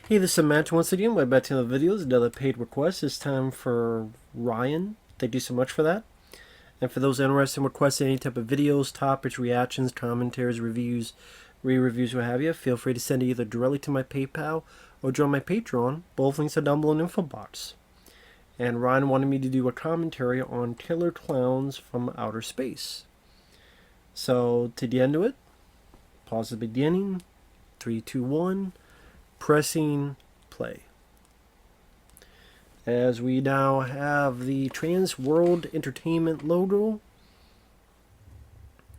Hey, this is Matt once again. Welcome back to another video. Another paid request. It's time for Ryan. Thank you so much for that. And for those interested in requesting any type of videos, topics, reactions, commentaries, reviews, re-reviews, what have you, feel free to send it either directly to my PayPal or join my Patreon. Both links are down below in the info box. And Ryan wanted me to do a commentary on killer clowns from outer space. So, to get into it, pause the beginning. 3, 2, 1. Pressing play. As we now have the Trans World Entertainment logo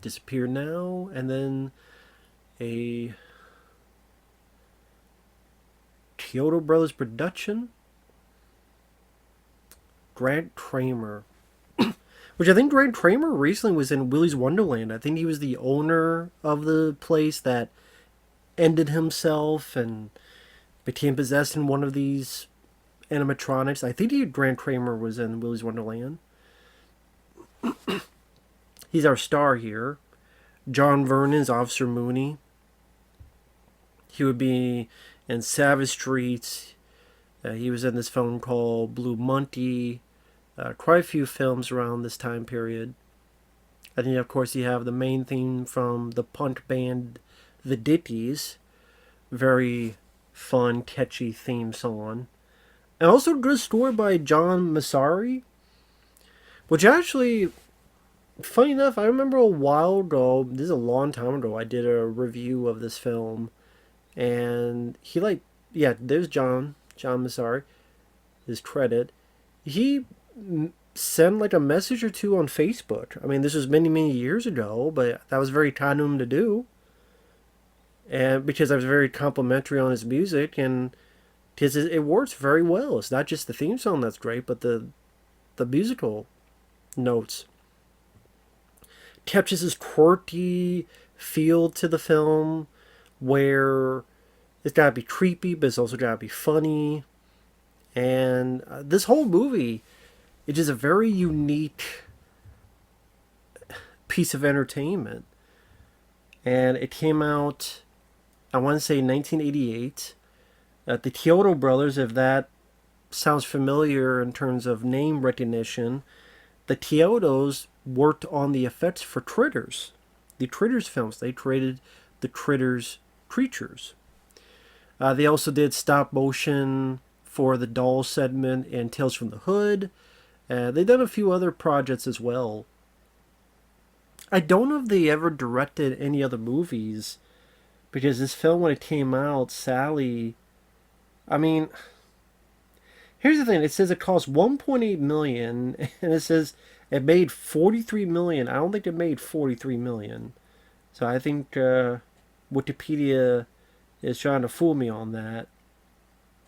disappear now, and then a Chiodo Brothers production. Grant Cramer, which I think Grant Cramer recently was in Willy's Wonderland. I think he was the owner of the place that ended himself and became possessed in one of these animatronics. I think Grant Cramer was in Willy's Wonderland. He's our star here. John Vernon is Officer Mooney. He would be in Savage Streets. He was in this film called Blue Monkey. Quite a few films around this time period. And then, of course, you have the main theme from the punk band The Ditties. Very fun, catchy theme song. And also a good score by John Massari. Which actually, funny enough, I remember a while ago, this is a long time ago, I did a review of this film. And he there's John Massari, his credit. He sent a message or two on Facebook. I mean, this was many, many years ago, but that was very kind of him to do. And because I was very complimentary on his music, and because it works very well. It's not just the theme song that's great, but the musical notes captures this quirky feel to the film, where it's gotta be creepy, but it's also gotta be funny. And this whole movie, it is a very unique piece of entertainment. And it came out, I want to say 1988. The Chiodo Brothers, if that sounds familiar in terms of name recognition, the Chiodos worked on the effects for Critters. The Critters films. They created the Critters creatures. They also did stop motion for the Doll segment and Tales from the Hood. They've done a few other projects as well. I don't know if they ever directed any other movies, because this film, when it came out, Sally, I mean, here's the thing. It says it cost 1.8 million, and it says it made 43 million. I don't think it made 43 million. So I think Wikipedia is trying to fool me on that.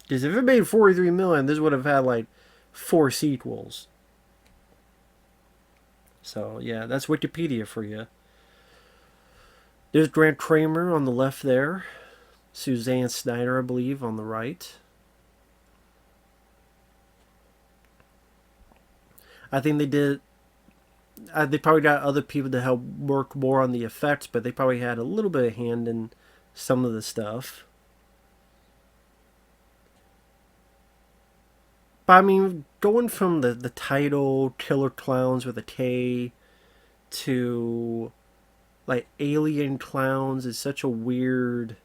Because if it made 43 million, this would have had 4 sequels. So yeah, that's Wikipedia for you. There's Grant Cramer on the left there. Suzanne Snyder, I believe, on the right. I think they did. They probably got other people to help work more on the effects, but they probably had a little bit of hand in some of the stuff. But I mean, going from the title Killer Clowns with a K to alien clowns is such a weird,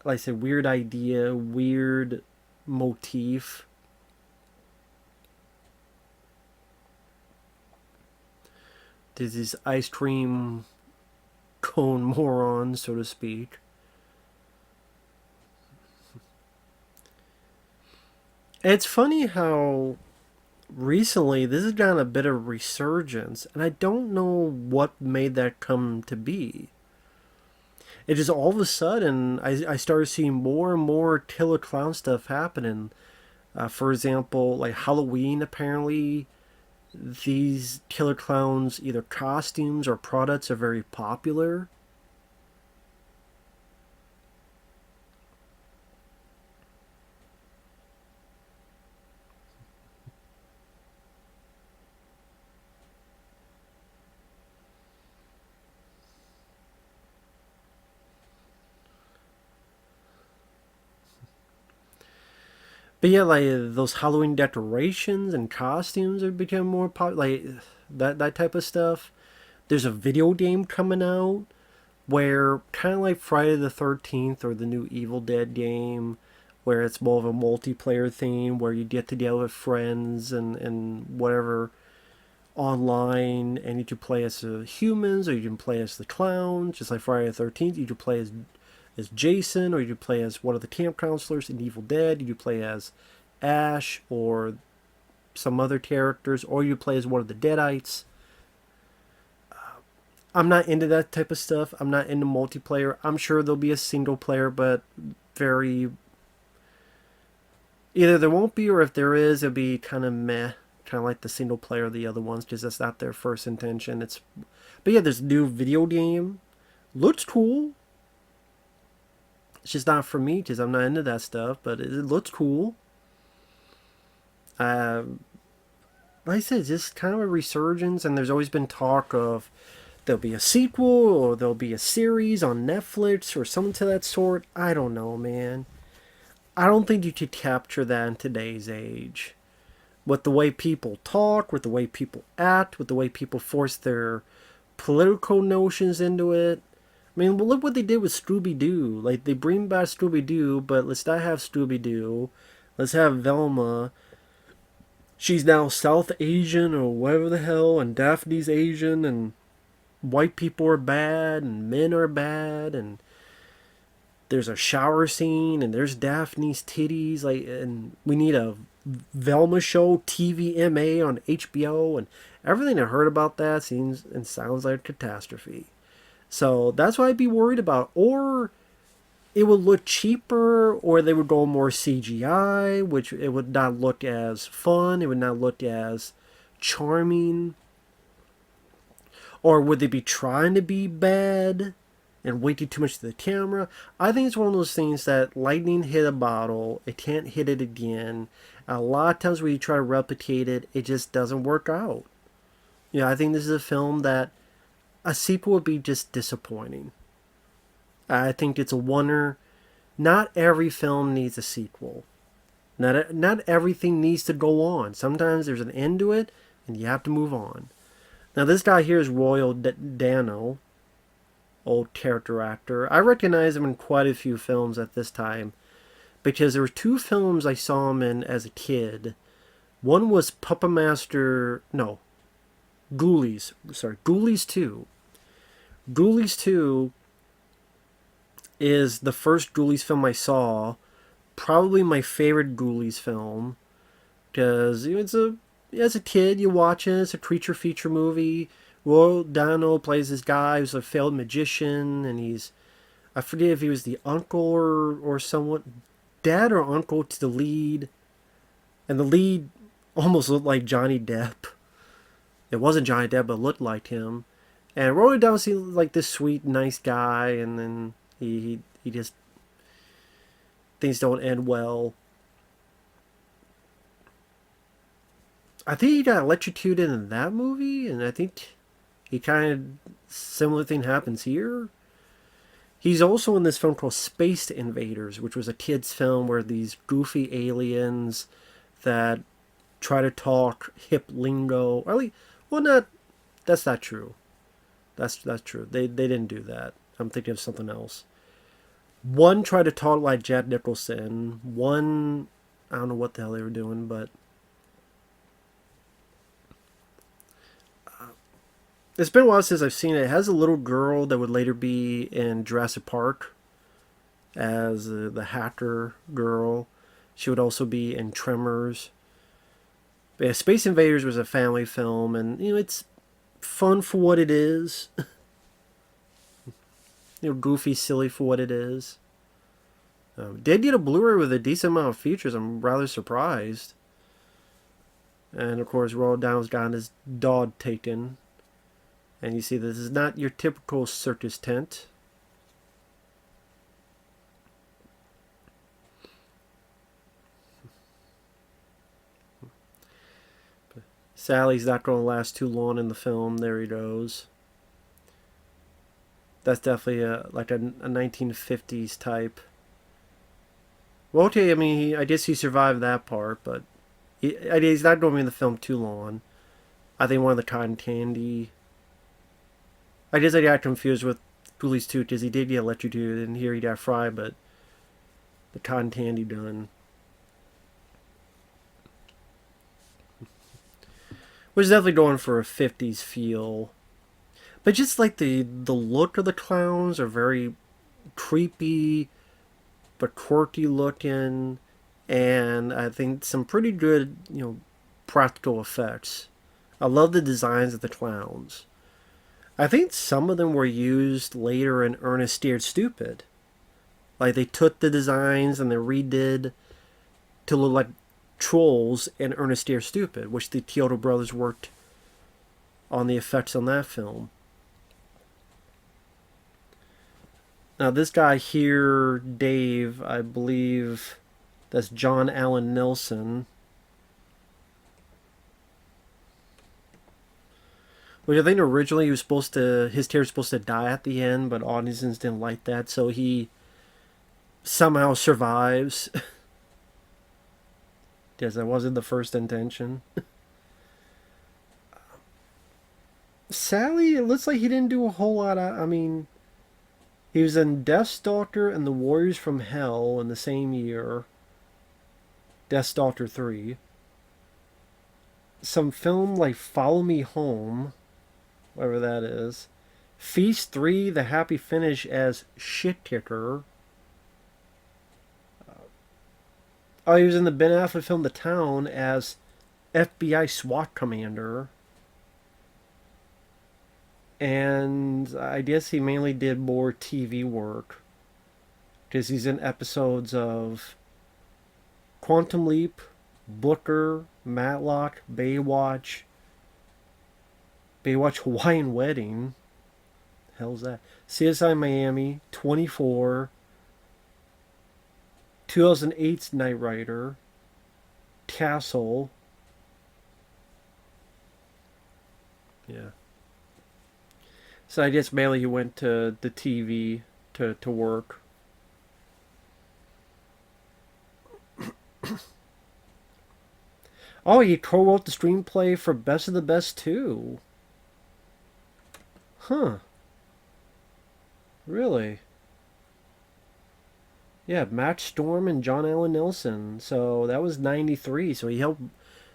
like I said, weird idea, weird motif. There's these ice cream cone morons, so to speak. It's funny how recently this has gotten a bit of resurgence, and I don't know what made that come to be. It just all of a sudden, I started seeing more and more killer clown stuff happening. For example, Halloween, apparently these killer clowns, either costumes or products, are very popular. But yeah, like those Halloween decorations and costumes are becoming more popular. Like that type of stuff. There's a video game coming out where kind of like Friday the 13th or the new Evil Dead game, where it's more of a multiplayer theme where you get together with friends and whatever online, and you can play as the humans or you can play as the clowns, just like Friday the 13th. You can play as Jason, or you can play as one of the camp counselors in Evil Dead. You can play as Ash or some other characters, or you play as one of the Deadites. I'm not into that type of stuff. I'm not into multiplayer. I'm sure there'll be a single player, but very either there won't be, or if there is, it'll be kind of meh, kind of like the single player of the other ones, because that's not their first intention. But yeah, this new video game looks cool. It's just not for me because I'm not into that stuff, but it looks cool. Um, like I said, just kind of a resurgence, and there's always been talk of there'll be a sequel or there'll be a series on Netflix or something to that sort. I don't know, man. I don't think you could capture that in today's age. With the way people talk, with the way people act, with the way people force their political notions into it. I mean, look what they did with Scooby Doo. Like, they bring back Scooby Doo, but let's not have Scooby Doo. Let's have Velma. She's now South Asian or whatever the hell, and Daphne's Asian, and white people are bad, and men are bad, and there's a shower scene, and there's Daphne's titties, like, and we need a Velma show, TVMA on HBO, and everything I heard about that seems and sounds like a catastrophe. So that's what I'd be worried about. Or it would look cheaper, or they would go more CGI, which it would not look as fun, it would not look as charming. Or would they be trying to be bad and waiting too much to the camera? I think it's one of those things that lightning hit a bottle, it can't hit it again. A lot of times when you try to replicate it, it just doesn't work out. Yeah, I think this is a film that a sequel would be just disappointing. I think it's a wonder. Not every film needs a sequel. Not everything needs to go on. Sometimes there's an end to it, and you have to move on. Now this guy here is Royal Dano, old character actor. I recognize him in quite a few films at this time because there were two films I saw him in as a kid. One was Puppet Master, no, Ghoulies. Sorry, Ghoulies 2. Ghoulies 2 is the first Ghoulies film I saw. Probably my favorite Ghoulies film because it's a as a kid you watch it. It's a creature feature movie. Royal Dano plays this guy who's a failed magician, and I forget if he was the uncle or someone, dad or uncle to the lead, and the lead almost looked like Johnny Depp. It wasn't Johnny Depp, but looked like him. And Roy Down seemed like this sweet, nice guy, and then he just things don't end well. I think he got electrocuted in that movie, and I think he kind of similar thing happens here. He's also in this film called Space Invaders, which was a kids' film where these goofy aliens that try to talk hip lingo. Or at least, well, not that's not true. That's true. They didn't do that. I'm thinking of something else. One tried to talk like Jack Nicholson. One, I don't know what the hell they were doing, but it's been a while since I've seen it. It has a little girl that would later be in Jurassic Park as the hacker girl. She would also be in Tremors. But yeah, Space Invaders was a family film, and it's fun for what it is. Goofy, silly for what it is. Did get a Blu-ray with a decent amount of features. I'm rather surprised. And of course, Roald Dahl's gotten his dog taken. And you see, this is not your typical circus tent. But Sally's not going to last too long in the film. There he goes. That's definitely like a 1950s type. Well, okay, I mean, I guess he survived that part, but he's not going to be in the film too long. I think one of the cotton candy. I guess I got confused with Ghoulies 2 because he did get electrocuted and here he got fried, but the cotton candy done. Was definitely going for a 50s feel. But just like the look of the clowns are very creepy but quirky looking, and I think some pretty good, practical effects. I love the designs of the clowns. I think some of them were used later in Ernest Scared Stupid. Like they took the designs and they redid to look like trolls in Ernest Scared Stupid, which the Chiodo Brothers worked on the effects on that film. Now this guy here, Dave, I believe that's John Allen Nelson. Which I think originally he was supposed to, his character was supposed to die at the end, but audiences didn't like that, so he somehow survives. Yes, that wasn't the first intention. Sally, it looks like he didn't do a whole lot. I mean, he was in Deathstalker and The Warriors from Hell in the same year. Deathstalker 3. Some film like Follow Me Home, whatever that is. Feast 3, The Happy Finish as Shit Kicker. Oh, he was in the Ben Affleck film The Town as FBI SWAT commander. And I guess he mainly did more TV work because he's in episodes of Quantum Leap, Booker, Matlock, Baywatch, Hawaiian Wedding. The hell's that? CSI Miami, 24, 2008's Knight Rider, Castle. Yeah. So I guess mainly he went to the TV to work. Oh, he co-wrote the screenplay for Best of the Best too. Huh. Really? Yeah, Matt Storm and John Allen Nelson. So that was 93. So he helped.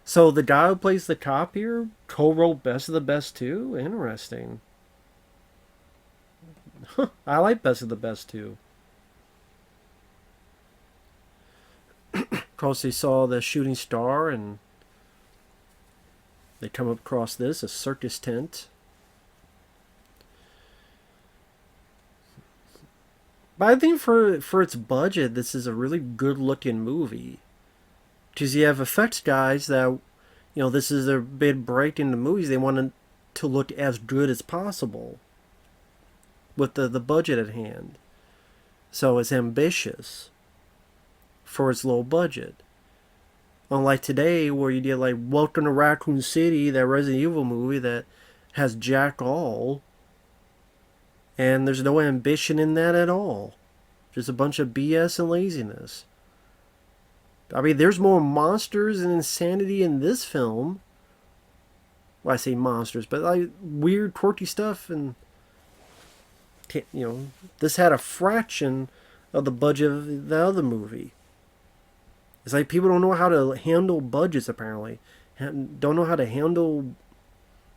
So the guy who plays the cop here co-wrote Best of the Best too? Interesting. I like Best of the Best too. Of course, they saw the shooting star and they come across this, a circus tent. But I think for its budget, this is a really good looking movie. Because you have effects guys that, this is their big break into movies. They want to look as good as possible with the budget at hand. So it's ambitious for its low budget. Unlike today, where you get like Welcome to Raccoon City, that Resident Evil movie that has Jack All, and there's no ambition in that at all. Just a bunch of BS and laziness. I mean, there's more monsters and insanity in this film. Well, I say monsters, but like weird, quirky stuff, and this had a fraction of the budget of the other movie. It's like people don't know how to handle budgets, apparently. Don't know how to handle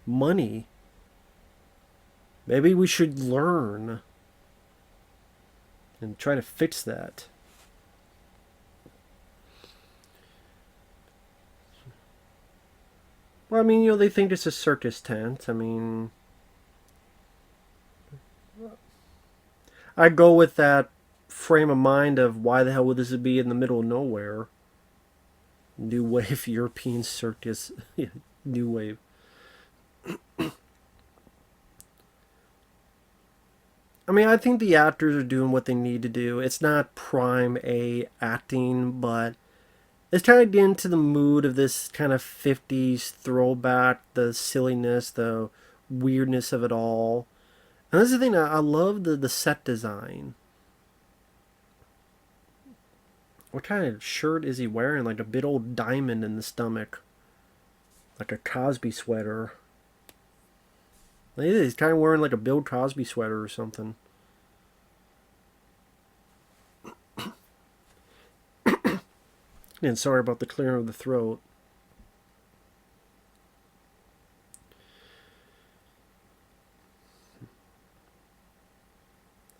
money. Maybe we should learn and try to fix that. Well, I mean, they think it's a circus tent. I mean, I go with that frame of mind of why the hell would this be in the middle of nowhere? New wave European circus. New wave. I mean, I think the actors are doing what they need to do. It's not prime A acting, but it's trying to get into the mood of this kind of 50s throwback, the silliness, the weirdness of it all. And that's the thing, I love the set design. What kind of shirt is he wearing? Like a big old diamond in the stomach. Like a Cosby sweater. He's kind of wearing like a Bill Cosby sweater or something. And sorry about the clearing of the throat.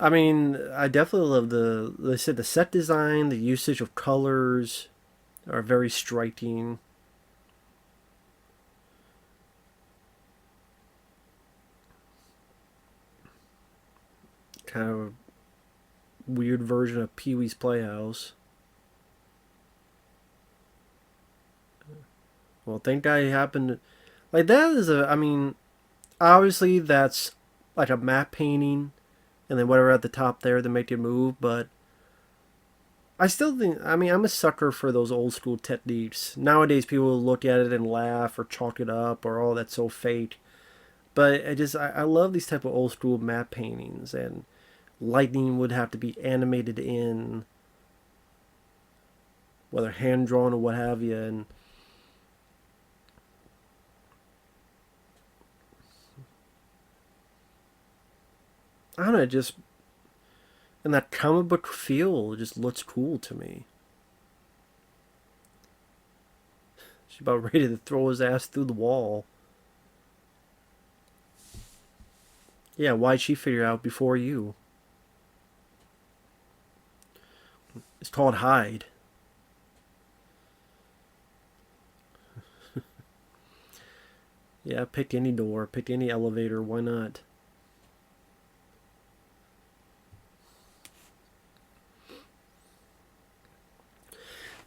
I mean, I definitely love they said the set design, the usage of colors are very striking. Kind of a weird version of Pee Wee's Playhouse. Well, thank God it happened. Like that is a. I mean, obviously that's like a map painting, and then whatever at the top there to make it move. But I still think. I mean, I'm a sucker for those old school techniques. Nowadays, people will look at it and laugh or chalk it up or oh, that's so fake. But I love these type of old school map paintings, and lightning would have to be animated in, whether hand drawn or what have you, and I don't know, just and that comic book feel just looks cool to me. She's about ready to throw his ass through the wall. Yeah, why'd she figure it out before you? It's called hide. Yeah, pick any door, pick any elevator, why not?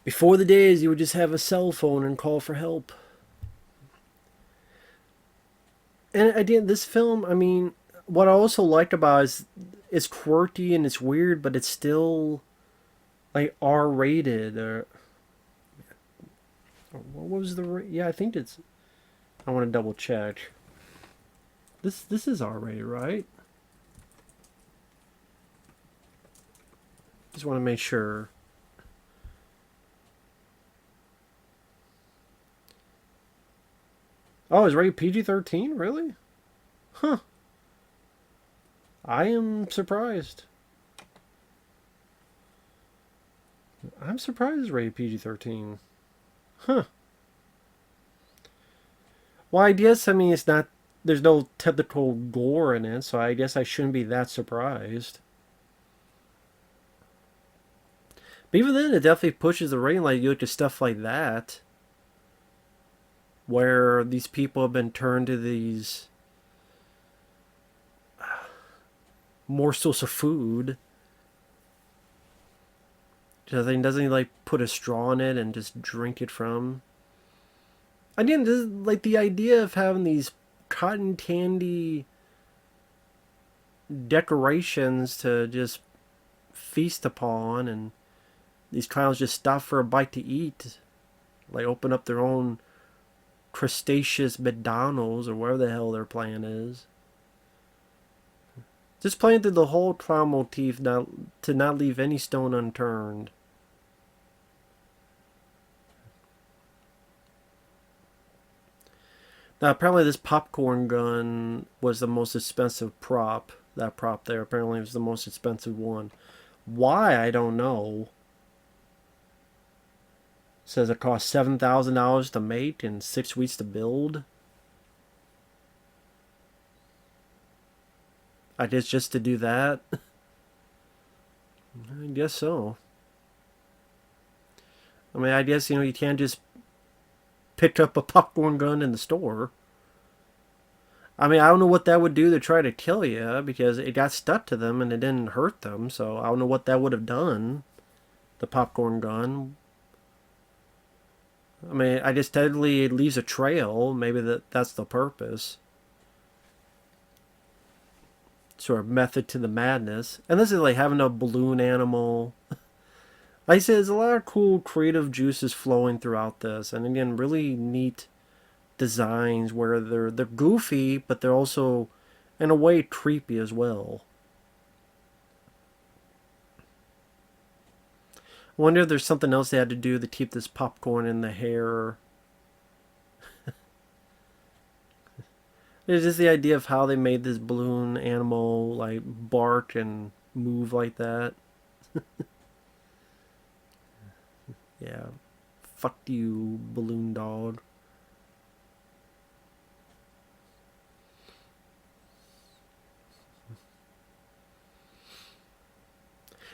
Before the days you would just have a cell phone and call for help. And again, this film, I mean, what I also liked about it is it's quirky and it's weird, but it's still like R rated. Or what was the yeah? I think it's. I want to double check. This is R rated, right? Just want to make sure. Oh, it's rated PG-13, really? Huh. I am surprised. I'm surprised it's rated PG-13. Huh. Well, I guess, I mean, it's not. There's no typical gore in it, so I guess I shouldn't be that surprised. But even then, it definitely pushes the rating. Like, you look at stuff like that, where these people have been turned to these morsels of food. Doesn't he like put a straw in it and just drink it from? Again, this, like the idea of having these cotton candy decorations to just feast upon, and these clowns just stop for a bite to eat, like open up their own crustaceous McDonald's or wherever the hell their plan is. Just playing through the whole clown motif, not to not leave any stone unturned. Now, apparently, this popcorn gun was the most expensive prop. That prop there apparently was the most expensive one. Why, I don't know. It says it cost $7,000 to make and 6 weeks to build. I guess just to do that. I guess so. I mean, I guess, you can't just pick up a popcorn gun in the store. I mean, I don't know what that would do to try to kill you because it got stuck to them and it didn't hurt them. So I don't know what that would have done. The popcorn gun. I mean, I guess technically it leaves a trail. Maybe that's the purpose. Sort of method to the madness. And this is like having a balloon animal. Like I said, there's a lot of cool creative juices flowing throughout this. And again, really neat designs where they're goofy, but they're also in a way creepy as well. Wonder if there's something else they had to do to keep this popcorn in the hair. It's just the idea of how they made this balloon animal like bark and move like that. Yeah. Fuck you, balloon dog.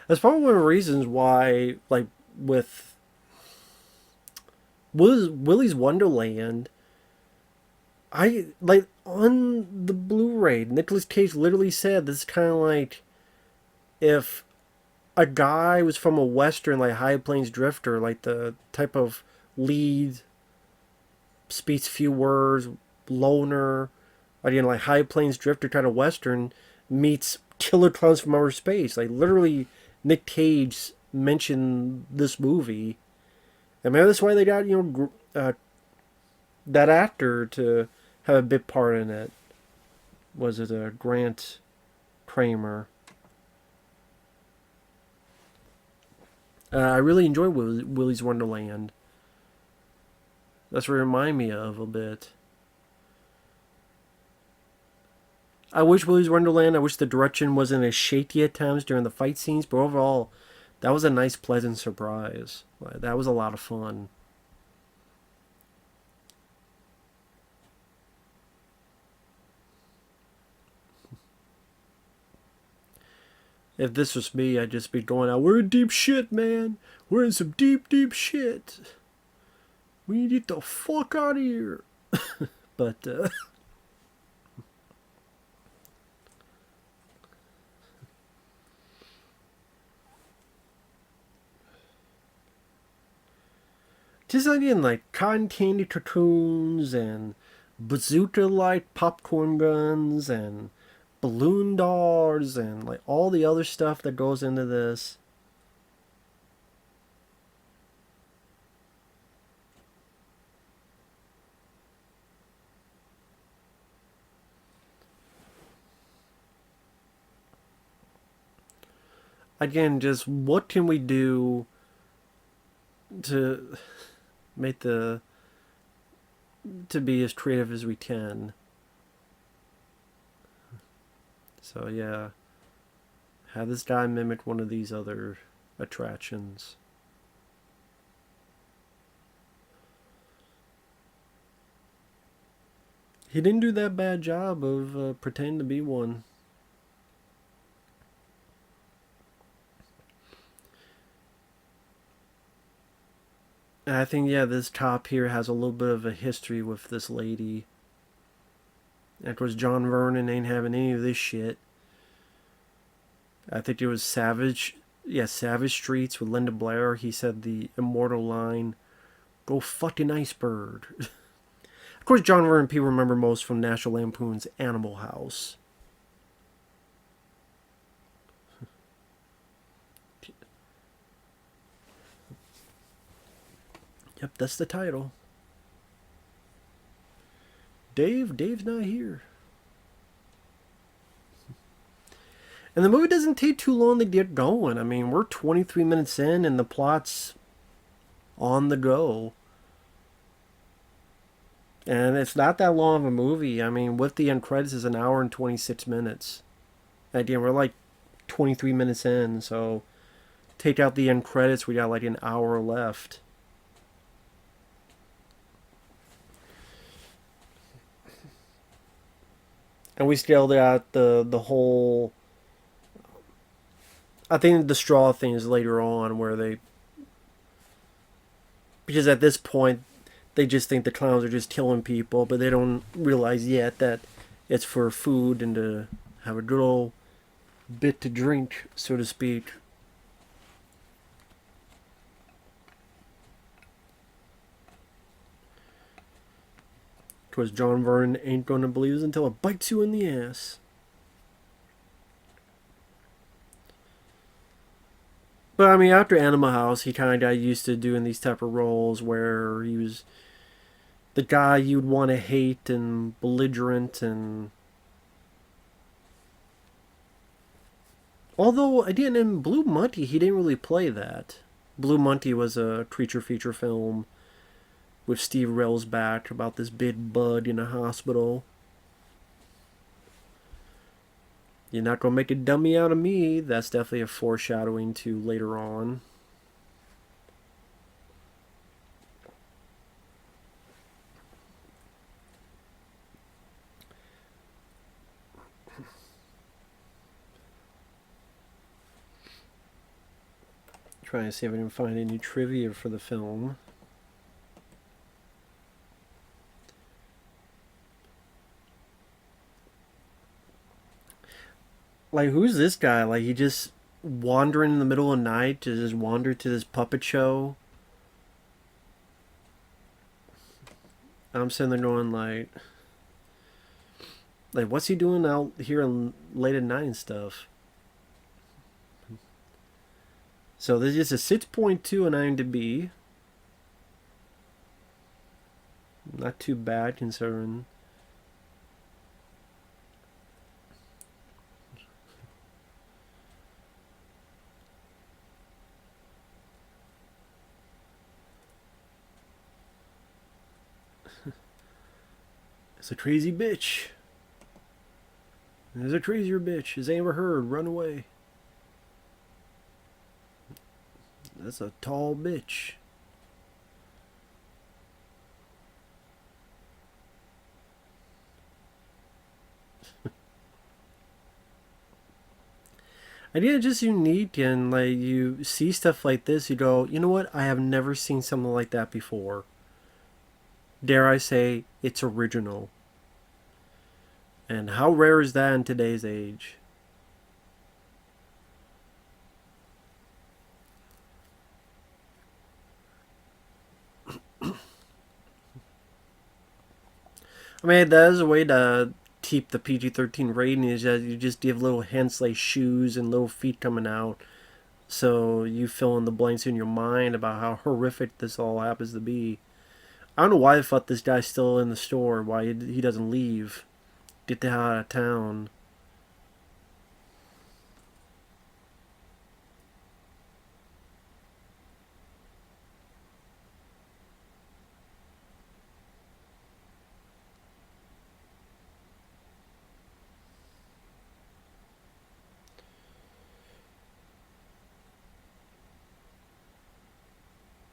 That's probably one of the reasons why, like, with Willy's Wonderland, I like on the Blu-ray. Nicolas Cage literally said this is kind of like if a guy was from a western like High Plains Drifter, like the type of lead, speaks few words, loner, again like High Plains Drifter kind of western meets Killer Clowns from Outer Space. Like literally, Nick Cage mentioned this movie, and maybe that's why they got that actor to have a big part in it. Was it a Grant Cramer? I really enjoy Willy's Wonderland. That's what it reminded me of a bit. I wish Willy's Wonderland, I wish the direction wasn't as shaky at times during the fight scenes, but overall, that was a nice, pleasant surprise. That was a lot of fun. If this was me, I'd just be going out, we're in deep shit, man. We're in some deep, deep shit. We need to get the fuck out of here. But, just again, like cotton candy cartoons and bazooka light popcorn guns and balloon dolls and like all the other stuff that goes into this. Again, just what can we do to make the to be as creative as we can. So yeah, have this guy mimic one of these other attractions. He didn't do that bad job of pretending to be one. And I think, yeah, this top here has a little bit of a history with this lady. And of course, John Vernon ain't having any of this shit. I think it was Savage. Yeah, Savage Streets with Linda Blair. He said the immortal line, "Go fucking iceberg." Of course, John Vernon people remember most from National Lampoon's Animal House. Yep, that's the title. Dave's not here. And the movie doesn't take too long to get going. I mean, we're 23 minutes in and the plot's on the go. And it's not that long of a movie. I mean, with the end credits is an hour and 26 minutes. Again, we're like 23 minutes in, so take out the end credits, we got like an hour left. And we still got the whole. I think the straw thing is later on where they. Because at this point, they just think the clowns are just killing people, but they don't realize yet that it's for food and to have a good old bit to drink, so to speak. Because John Vernon ain't gonna believe it until it bites you in the ass. But I mean, after Animal House, he kind of got used to doing these type of roles where he was the guy you'd want to hate and belligerent and. Although, again, in Blue Monkey, he didn't really play that. Blue Monty was a creature feature film with Steve Railsback about this big bud in a hospital. You're not gonna make a dummy out of me. That's definitely a foreshadowing to later on. Trying to see if I can find any trivia for the film. Like, who's this guy? Like, he just wandering in the middle of the night to just wander to this puppet show. I'm sitting there going like, what's he doing out here late at night and stuff? So this is a 6.2 on IMDb. Not too bad considering. It's a crazy bitch. There's a crazier bitch. Has ever heard? Run away. That's a tall bitch. I think it's just unique, and like you see stuff like this, you go, you know what? I have never seen something like that before. Dare I say, it's original. And how rare is that in today's age? I mean, that is a way to keep the PG-13 rating, is that you just give little hints like shoes and little feet coming out. So you fill in the blanks in your mind about how horrific this all happens to be. I don't know why I thought this guy's still in the store, why he doesn't leave. Get the hell out of town.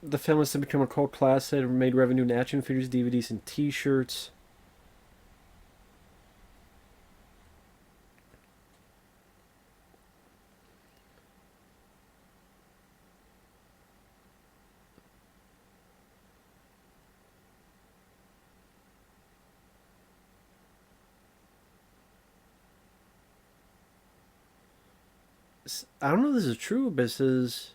The film has become a cult classic, made revenue in action figures, DVDs, and T-shirts. I don't know if this is true, but it says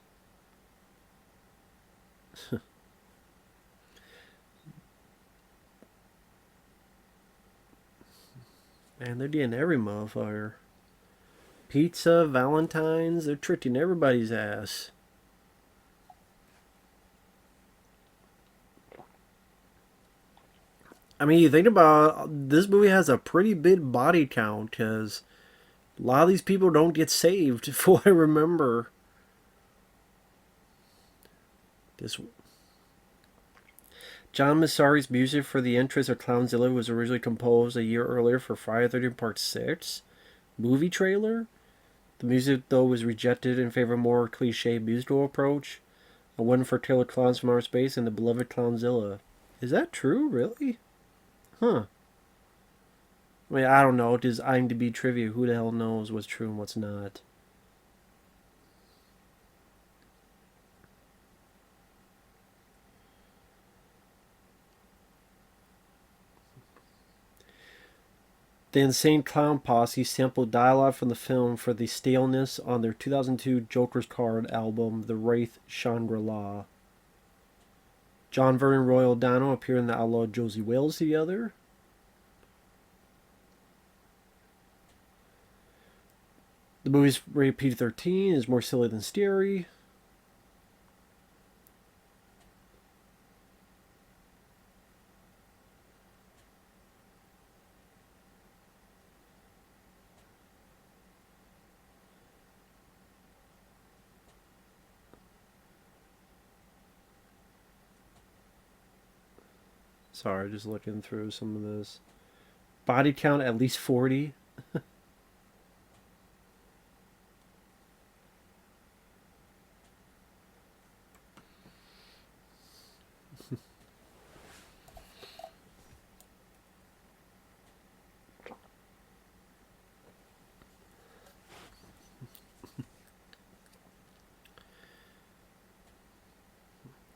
man, they're getting every motherfucker. Pizza, Valentine's, they're tricking everybody's ass. I mean, you think about this movie has a pretty big body count because a lot of these people don't get saved, if I remember. This John Massari's music for the entrance of Clownzilla was originally composed a year earlier for Friday the 13th Part 6 movie trailer. The music, though, was rejected in favor of a more cliche musical approach. A win for Killer Clowns from Outer Space and the beloved Clownzilla. Is that true, really? Huh. I mean, I don't know. It is IMDb trivia. Who the hell knows what's true and what's not? The Insane Clown Posse sampled dialogue from the film for the staleness on their 2002 Joker's Card album, The Wraith Shangri-La. John Vernon and Roy O'Donnell appeared in The Outlaw Josie Wales together. The movie's rated PG-13, is more silly than scary. Sorry, just looking through some of this. Body count at least 40.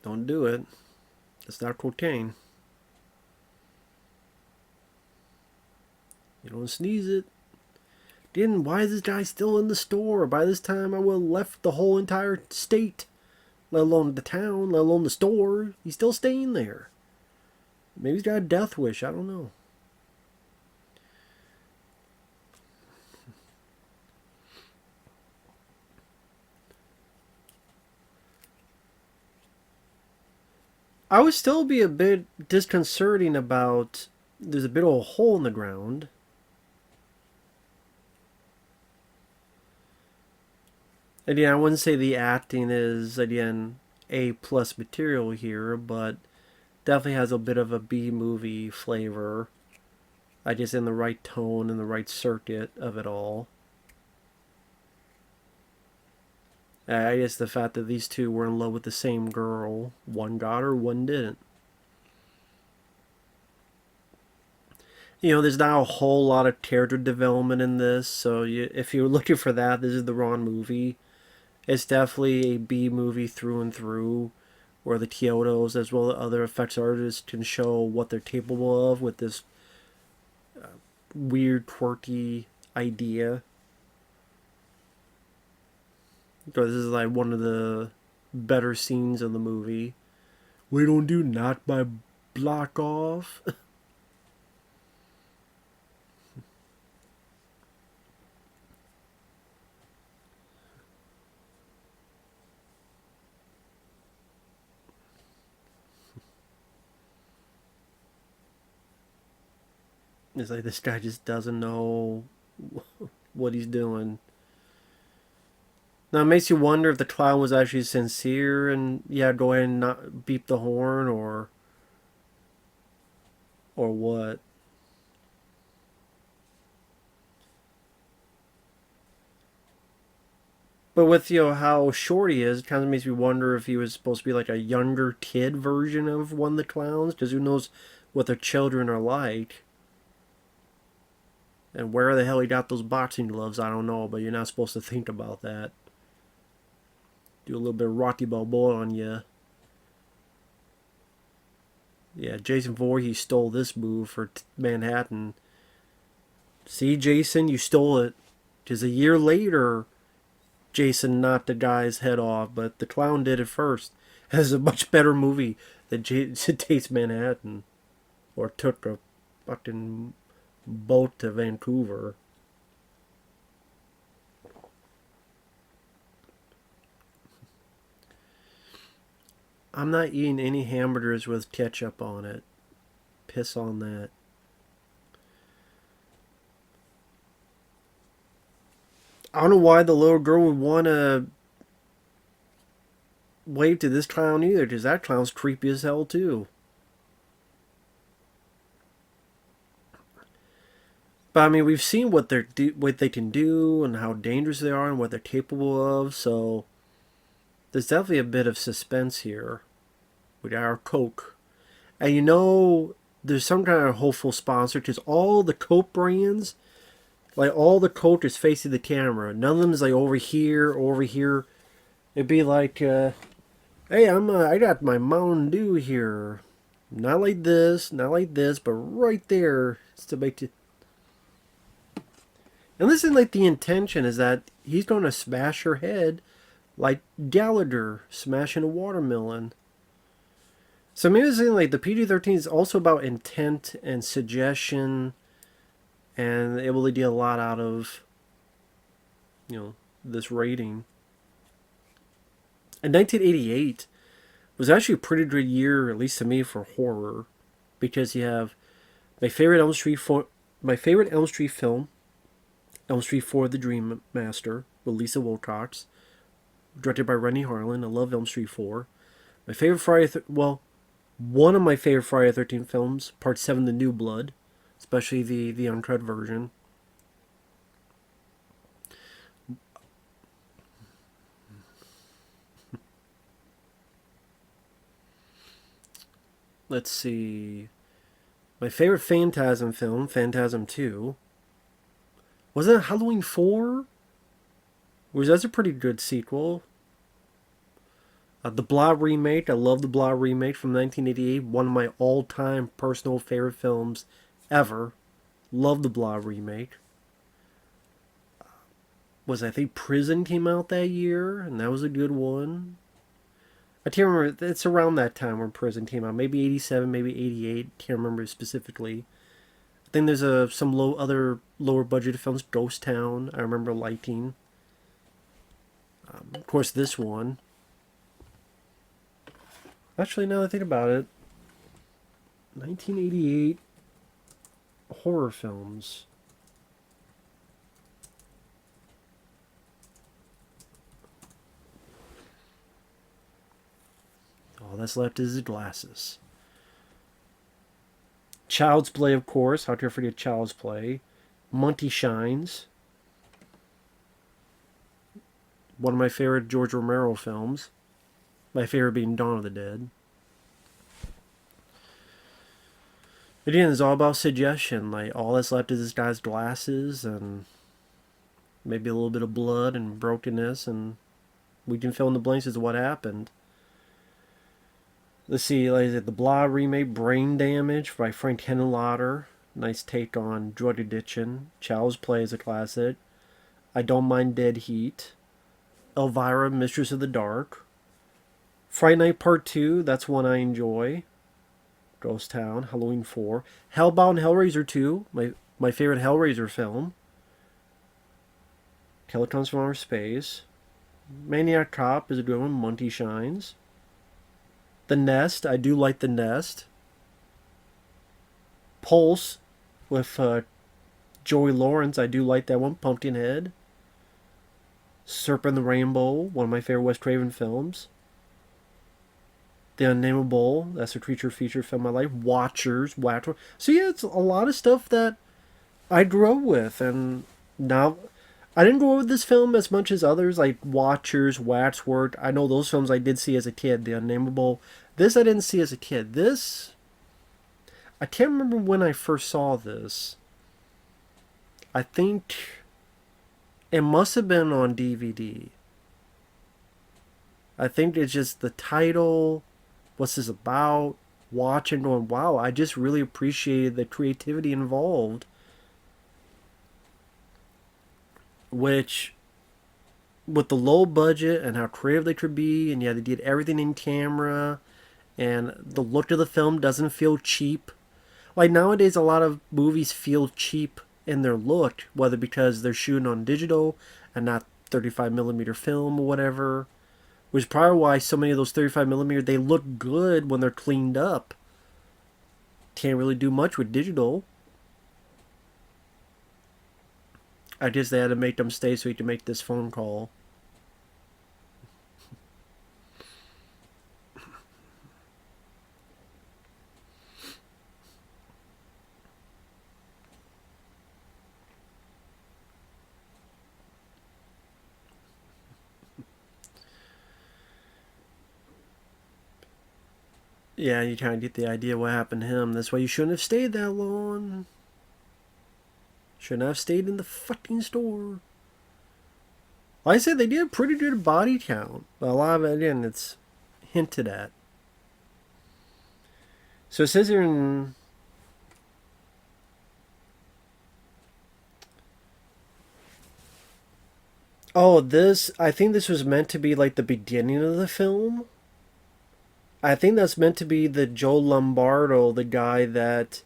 Don't do it. It's not cocaine. You don't sneeze it. Then why is this guy still in the store? By this time, I would have left the whole entire state, let alone the town, let alone the store. He's still staying there. Maybe he's got a death wish. I don't know. I would still be a bit disconcerting about there's a bit of a hole in the ground. Again, I wouldn't say the acting is, again, A plus material here, but definitely has a bit of a B movie flavor. I guess in the right tone and the right circuit of it all. I guess the fact that these two were in love with the same girl, one got her, one didn't. You know, there's not a whole lot of character development in this, so if you're looking for that, this is the wrong movie. It's definitely a B movie through and through, where the Chiodos as well as other effects artists can show what they're capable of with this weird, quirky idea. Because this is like one of the better scenes in the movie. We don't do knock my block off. It's like this guy just doesn't know what he's doing. Now it makes you wonder if the clown was actually sincere and yeah, go ahead and not beep the horn or what. But with how short he is, it kind of makes me wonder if he was supposed to be like a younger kid version of one of the clowns, because who knows what their children are like. And where the hell he got those boxing gloves, I don't know, but you're not supposed to think about that. Do a little bit of Rocky Balboa on you. Yeah, Jason Voorhees stole this move for Manhattan. See, Jason, you stole it. Because a year later, Jason knocked the guy's head off, but the clown did it first. It's a much better movie than Jason Takes Manhattan. Or took a fucking boat to Vancouver. I'm not eating any hamburgers with ketchup on it. Piss on that. I don't know why the little girl would want to wave to this clown either, because that clown's creepy as hell too. But I mean, we've seen what they can do and how dangerous they are and what they're capable of. So there's definitely a bit of suspense here with our Coke. And there's some kind of hopeful sponsor because all the Coke brands, like all the Coke is facing the camera. None of them is like over here or over here. It'd be like, hey, I got my Mountain Dew here. Not like this, but right there. It's to make it. And listen, like the intention is that he's going to smash her head like Gallagher smashing a watermelon. So maybe it's like the PG-13 is also about intent and suggestion and able to get a lot out of, this rating. And 1988 was actually a pretty good year, at least to me, for horror, because you have my favorite Elm Street film, Elm Street 4: The Dream Master, with Lisa Wilcox, directed by Rennie Harlan. I love Elm Street 4. My favorite One of my favorite Friday the 13th films, Part 7, The New Blood, especially the uncut version. Let's see. My favorite Phantasm film, Phantasm 2. Was that Halloween 4? That's a pretty good sequel. The Blob remake. I love the Blob remake from 1988. One of my all-time personal favorite films ever. Love the Blob remake. I think Prison came out that year, and that was a good one. I can't remember. It's around that time when Prison came out. Maybe 87, maybe 88. Can't remember specifically. I think there's some other lower budget films. Ghost Town, I remember liking. Of course, this one. Actually, now that I think about it, 1988 horror films. All that's left is his glasses. Child's Play, of course. How to forget Child's Play. Monty Shines. One of my favorite George Romero films. My favorite being Dawn of the Dead. Again, it's all about suggestion. Like, all that's left is this guy's glasses and maybe a little bit of blood and brokenness, and we can fill in the blanks as to what happened. Let's see, like the Blob remake, Brain Damage by Frank Henenlotter. Nice take on drug addiction. Child's Play is a classic. I Don't Mind Dead Heat. Elvira, Mistress of the Dark. Fright Night Part 2, that's one I enjoy. Ghost Town, Halloween 4. Hellbound Hellraiser 2, my favorite Hellraiser film. Killer Comes from Outer Space. Maniac Cop is a good one, Monty Shines. The Nest, I do like The Nest. Pulse with Joey Lawrence, I do like that one, Pumpkinhead. Serpent the Rainbow, one of my favorite Wes Craven films. The Unnameable, that's a creature feature film I like. Watchers, Watcher. So yeah, it's a lot of stuff that I grew up with, and now I didn't grow up with this film as much as others, like Watchers, Waxwork. I know those films I did see as a kid. The Unnameable. This I didn't see as a kid. This, I can't remember when I first saw this. I think it must have been on DVD. I think it's just the title, what's this about, watching, going, wow, I just really appreciated the creativity involved. Which, with the low budget and how creative they could be, and yeah, they did everything in camera, and the look of the film doesn't feel cheap. Like nowadays, a lot of movies feel cheap in their look, whether because they're shooting on digital and not 35mm film or whatever. Which is probably why so many of those 35mm, they look good when they're cleaned up. Can't really do much with digital. I guess they had to make them stay so he could make this phone call. Yeah, you kind of get the idea what happened to him. That's why you shouldn't have stayed that long. Shouldn't have stayed in the fucking store. Like I said, they did a pretty good body count. But a lot of it, again, it's hinted at. So it says here in... Oh, I think this was meant to be like the beginning of the film. I think that's meant to be the Joe Lombardo, the guy that...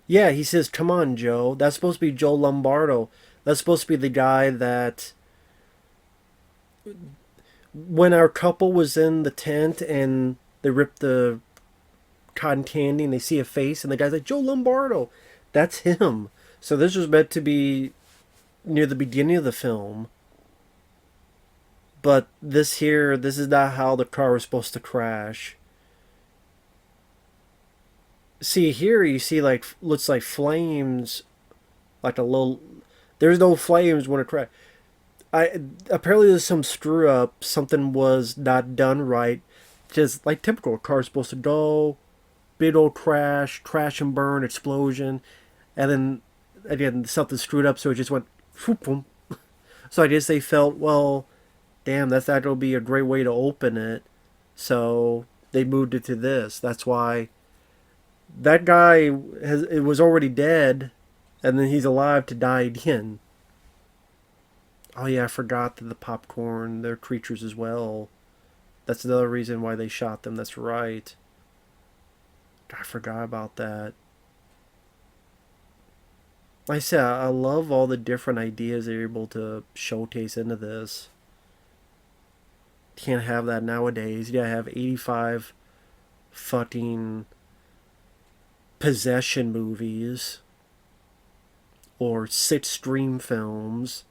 Yeah, he says, come on, Joe. That's supposed to be Joe Lombardo. That's supposed to be the guy that... When our couple was in the tent and they ripped the cotton candy and they see a face and the guy's like, Joe Lombardo. That's him. So this was meant to be near the beginning of the film. But this is not how the car was supposed to crash. See here, you see like looks like flames, like a little. There's no flames when it crashed. I apparently there's some screw up. Something was not done right. Just like typical, a car's supposed to go, big old crash, crash and burn, explosion, and then again something screwed up, so it just went. Whoop, boom. So I guess they felt, well, damn, that's not gonna be a great way to open it. So they moved it to this. That's why that guy has it was already dead, and then he's alive to die again. Oh yeah, I forgot that the popcorn, they're creatures as well. That's another reason why they shot them. That's right. I forgot about that. Like I said, I love all the different ideas they're able to showcase into this. Can't have that nowadays. You gotta have 85 fucking possession movies or 6 stream films.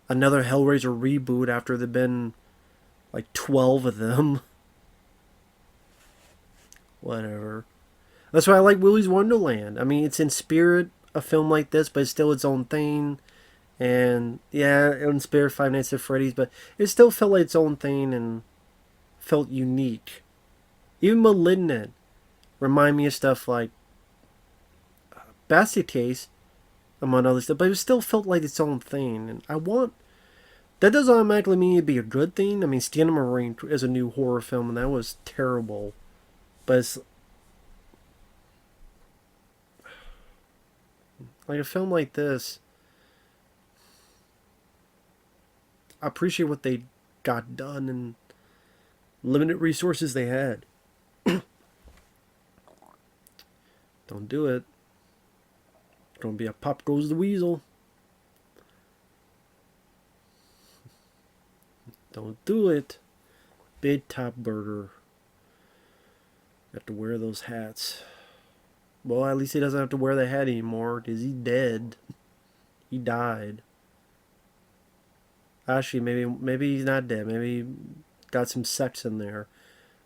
Another Hellraiser reboot after there've been like 12 of them. Whatever. That's why I like Willy's Wonderland. I mean, it's in spirit a film like this, but it's still its own thing. And yeah, it inspired Five Nights at Freddy's, but it still felt like its own thing and felt unique. Even Malignant remind me of stuff like Basket Case, among other stuff, but it still felt like its own thing. And I want that doesn't automatically mean it'd be a good thing. I mean, Stand Marine is a new horror film, and that was terrible. But it's like a film like this. I appreciate what they got done and limited resources they had. Don't do it. Gonna be a pop goes the weasel. Don't do it. Big top burger. Have to wear those hats. Well, at least he doesn't have to wear the hat anymore because he's dead. He died. Actually, maybe he's not dead. Maybe he got some sex in there.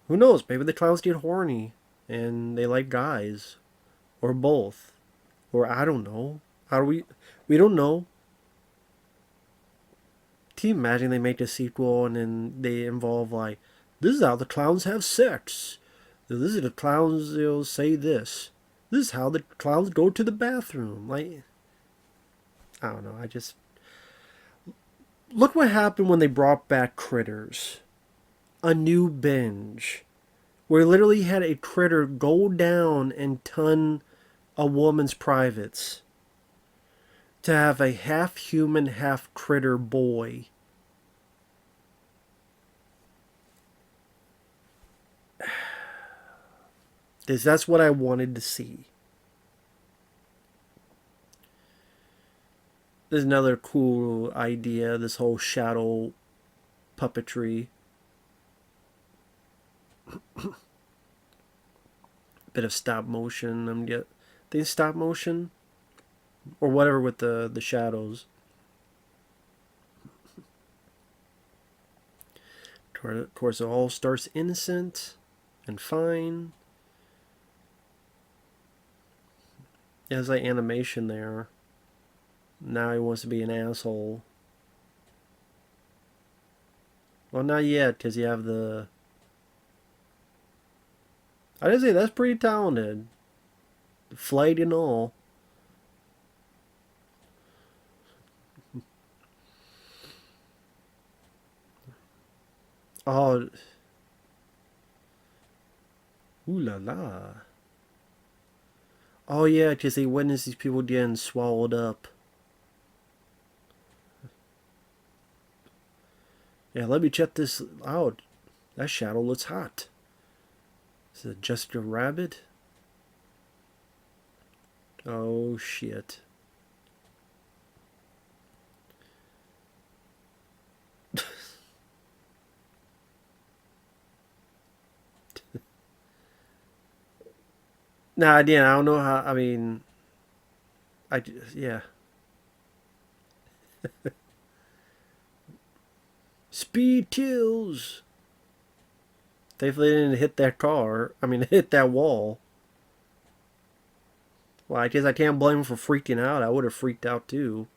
Who knows? Maybe the clowns get horny and they like guys, or both, or I don't know. How do we? We don't know. Can you imagine they make a sequel and then they involve like, this is how the clowns have sex. This is the clowns. They'll say this. This is how the clowns go to the bathroom. Like, I don't know. I just look what happened when they brought back Critters, a new binge, where literally had a critter go down and ton a woman's privates to have a half human, half critter boy. Because that's what I wanted to see. There's another cool idea, this whole shadow puppetry. Bit of stop motion. They stop motion or whatever with the shadows. Of course, it all starts innocent and fine. There's like animation there. Now he wants to be an asshole. Well, not yet, because you have the... I didn't say that's pretty talented. Flight and all. Oh. Ooh la la. Oh yeah, because they witnessed these people getting swallowed up. Yeah, let me check this out. That shadow looks hot. Is it Jessica Rabbit? Oh shit. Nah, again, I don't know how. I mean, yeah. Speed kills. If they didn't hit that car, hit that wall. Well, I guess I can't blame them for freaking out. I would have freaked out too.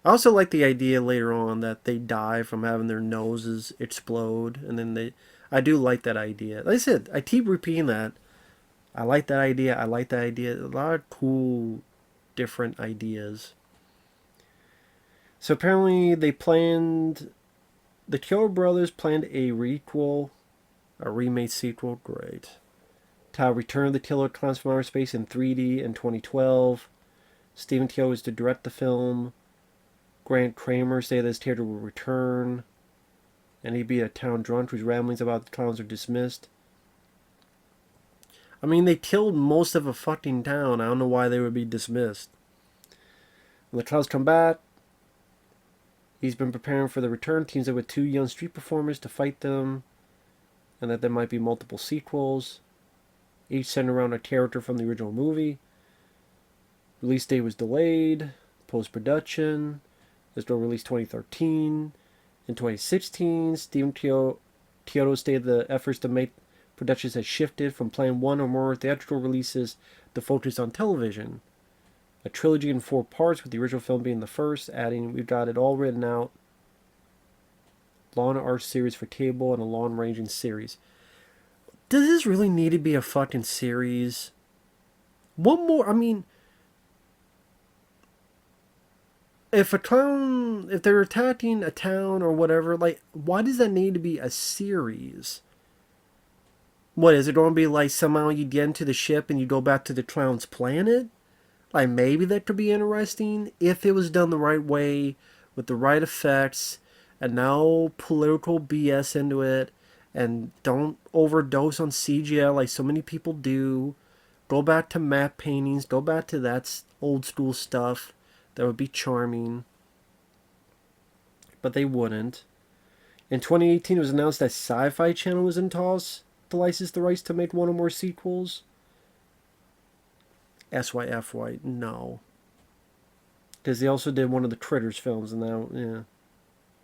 I also like the idea later on that they die from having their noses explode, and then they. I do like that idea. Like I said, I keep repeating that. I like that idea. I like that idea. A lot of cool, different ideas. So apparently they planned. The Chiodo Brothers planned a requel, a remake sequel. Great. To return the Killer Clowns from Outer Space in 3D in 2012. Stephen Chiodo is to direct the film. Grant Cramer say this theater will return, and he'd be a town drunk whose ramblings about the clowns are dismissed. I mean, they killed most of a fucking town. I don't know why they would be dismissed. When the clowns come back, he's been preparing for the return. Teams up with 2 young street performers to fight them, and that there might be multiple sequels, each centered around a character from the original movie. Release date was delayed. Post-production. This will release 2013. In 2016, Stephen Chiodo stated the efforts to make productions had shifted from planning 1 or more theatrical releases to focus on television. A trilogy in 4 parts, with the original film being the first, adding, "We've got it all written out. Law and Order series for cable and a long-ranging series." Does this really need to be a fucking series? One more, if they're attacking a town or whatever, like, why does that need to be a series? What, is it going to be like somehow you get into the ship and you go back to the clown's planet? Like, maybe that could be interesting if it was done the right way, with the right effects, and no political BS into it, and don't overdose on CGI like so many people do. Go back to matte paintings, go back to that old school stuff. That would be charming. But they wouldn't. In 2018, it was announced that Sci-Fi Channel was in talks to license the rights to make 1 or more sequels. SYFY, no. Because they also did one of the Critters films, and now, yeah.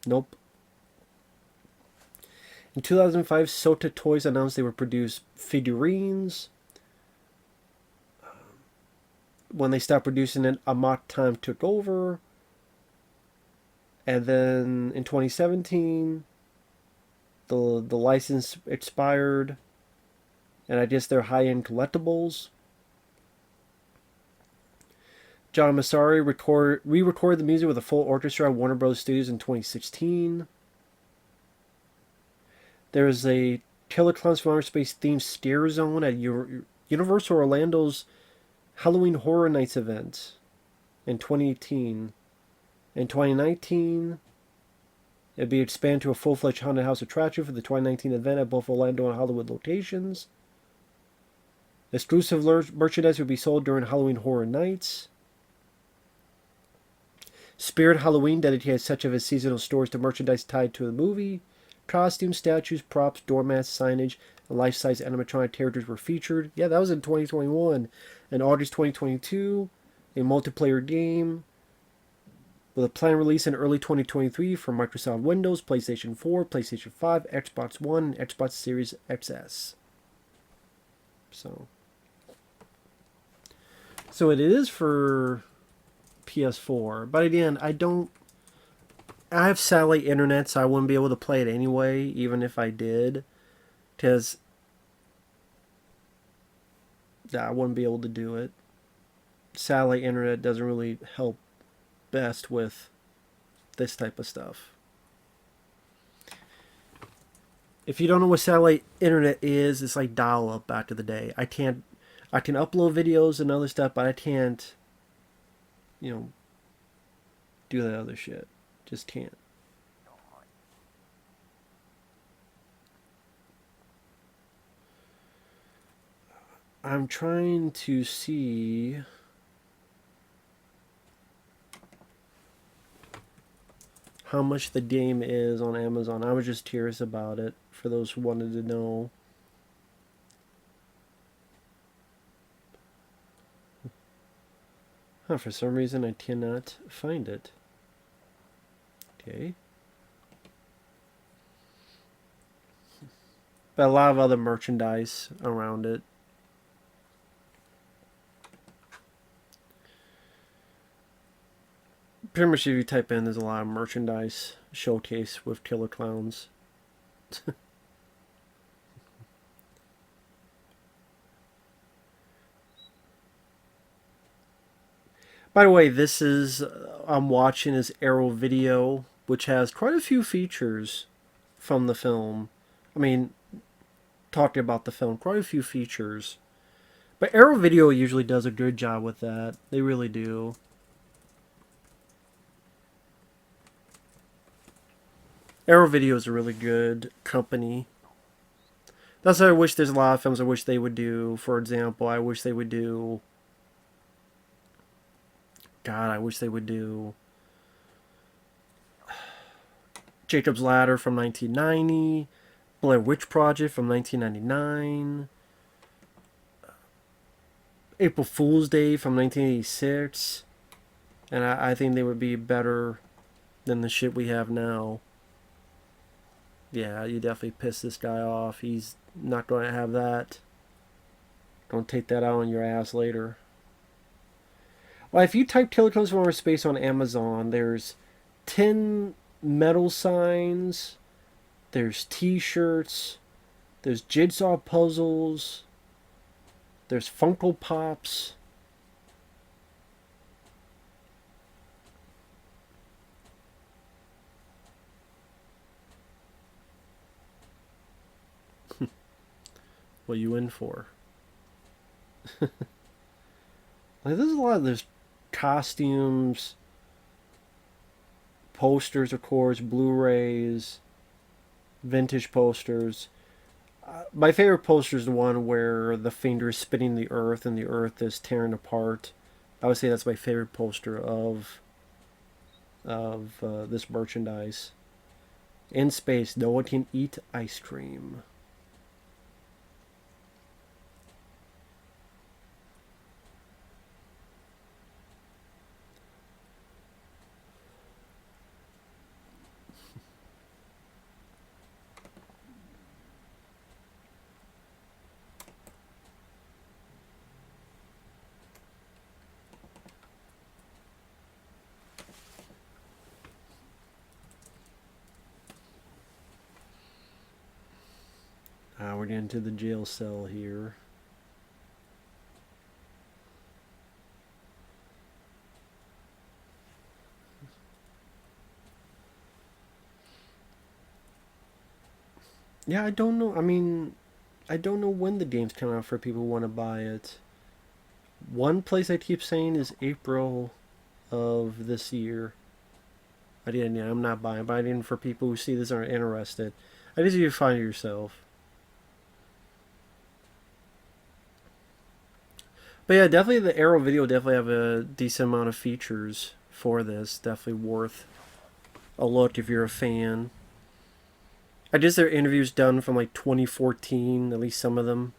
Nope. In 2005, Sota Toys announced they would produce figurines. When they stopped producing it, Amok Time took over. And then in 2017, the license expired. And I guess they're high-end collectibles. John Massari re-recorded the music with a full orchestra at Warner Bros. Studios in 2016. There is a Killer Clowns from Outer Space themed scare zone at Universal Orlando's Halloween Horror Nights event in 2018. In 2019, it'd be expanded to a full-fledged haunted house attraction for the 2019 event at both Orlando and Hollywood locations. Exclusive merchandise would be sold during Halloween Horror Nights. Spirit Halloween dedicated such of its seasonal stores to merchandise tied to the movie. Costumes, statues, props, doormats, signage, and life-size animatronic characters were featured. Yeah, that was in 2021. In August 2022, a multiplayer game with a planned release in early 2023 for Microsoft Windows, PlayStation 4, PlayStation 5, Xbox One, and Xbox Series XS. So it is for PS4. But again, I have satellite internet, so I wouldn't be able to play it anyway, even if I did. Because I wouldn't be able to do it. Satellite internet doesn't really help best with this type of stuff. If you don't know what satellite internet is, it's like dial-up back to the day. I can upload videos and other stuff, but I can't, do that other shit. Just can't. I'm trying to see how much the game is on Amazon. I was just curious about it for those who wanted to know. For some reason I cannot find it. Okay. but a lot of other merchandise around it. Pretty much if you type in, there's a lot of merchandise showcase with Killer Klowns. By the way, this is I'm watching is Arrow Video, which has quite a few features from the film. I mean, talking about the film, quite a few features. But Arrow Video usually does a good job with that. They really do. Arrow Video is a really good company. That's why I wish there's a lot of films I wish they would do. For example, I wish they would do. God, I wish they would do Jacob's Ladder from 1990, Blair Witch Project from 1999, April Fool's Day from 1986, and I think they would be better than the shit we have now. Yeah, you definitely piss this guy off. He's not going to have that. Don't take that out on your ass later. Well, if you type Killer Klowns from Outer Space on Amazon, there's 10 metal signs, there's t-shirts, there's jigsaw puzzles, there's Funko Pops. What are you in for? Like, there's a lot of there's costumes, posters, of course, Blu-rays, vintage posters. My favorite poster is the one where the finger is spinning the earth and the earth is tearing apart. I would say that's my favorite poster of this merchandise. In space, no one can eat ice cream. We're getting to the jail cell here. Yeah, I don't know. I mean, I don't know when the game's coming out for people who want to buy it. One place I keep saying is April of this year. I'm not buying, but I didn't for people who see this and are interested. I guess you find it yourself. But yeah, definitely the Arrow Video definitely have a decent amount of features for this. Definitely worth a look if you're a fan. I guess there are interviews done from like 2014, at least some of them.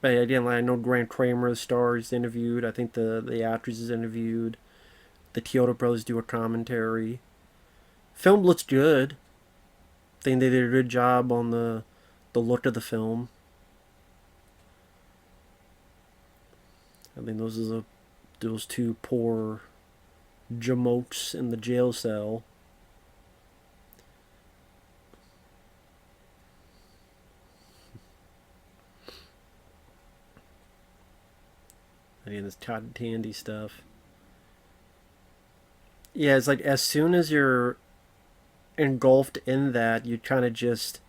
But yeah, again, like, I know Grant Cramer, the star, is interviewed. I think the actress is interviewed. The Chiodo Brothers do a commentary. Film looks good. I think they did a good job on the look of the film. I think those two poor jamokes in the jail cell. I mean, this cotton candy stuff. Yeah, it's like as soon as you're engulfed in that, you kind of just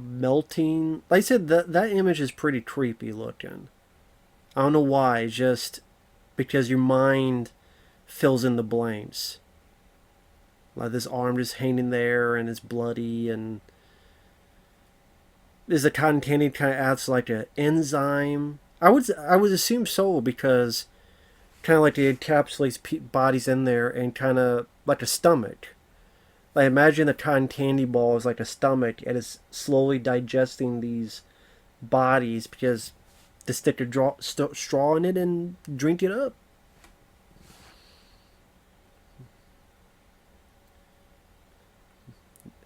melting. Like I said, that image is pretty creepy looking. I don't know why, just because your mind fills in the blanks. Like this arm just hanging there and it's bloody, and is the cotton candy kind of acts like an enzyme? I would assume so, because kind of like it encapsulates bodies in there and kind of like a stomach. Like imagine the cotton candy ball is like a stomach and it's slowly digesting these bodies because they stick a straw in it and drink it up.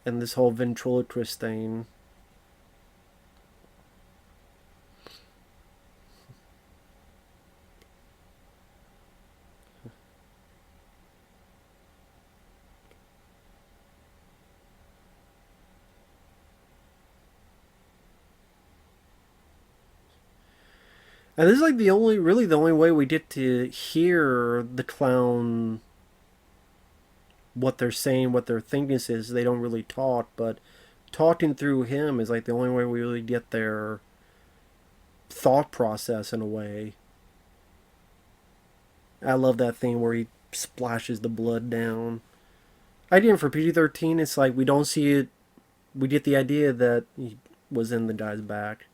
and this whole ventriloquist thing. And this is like really the only way we get to hear the clown, what they're saying, what their thinking is. They don't really talk, but talking through him is like the only way we really get their thought process in a way. I love that thing where he splashes the blood down. Idea for PG-13, it's like we don't see it. We get the idea that he was in the guy's back.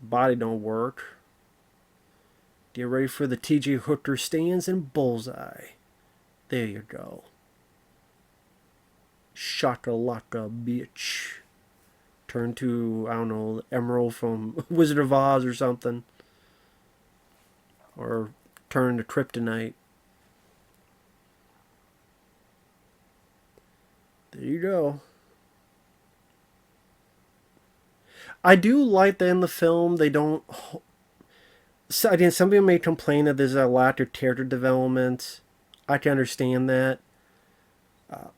Body don't work. Get ready for the TJ Hooker stands and bullseye. There you go. Shakalaka, bitch. Turn to, I don't know, Emerald from Wizard of Oz or something. Or turn to Kryptonite. There you go. I do like that in the film they don't. So, again, some people may complain that there's a lack of character development. I can understand that,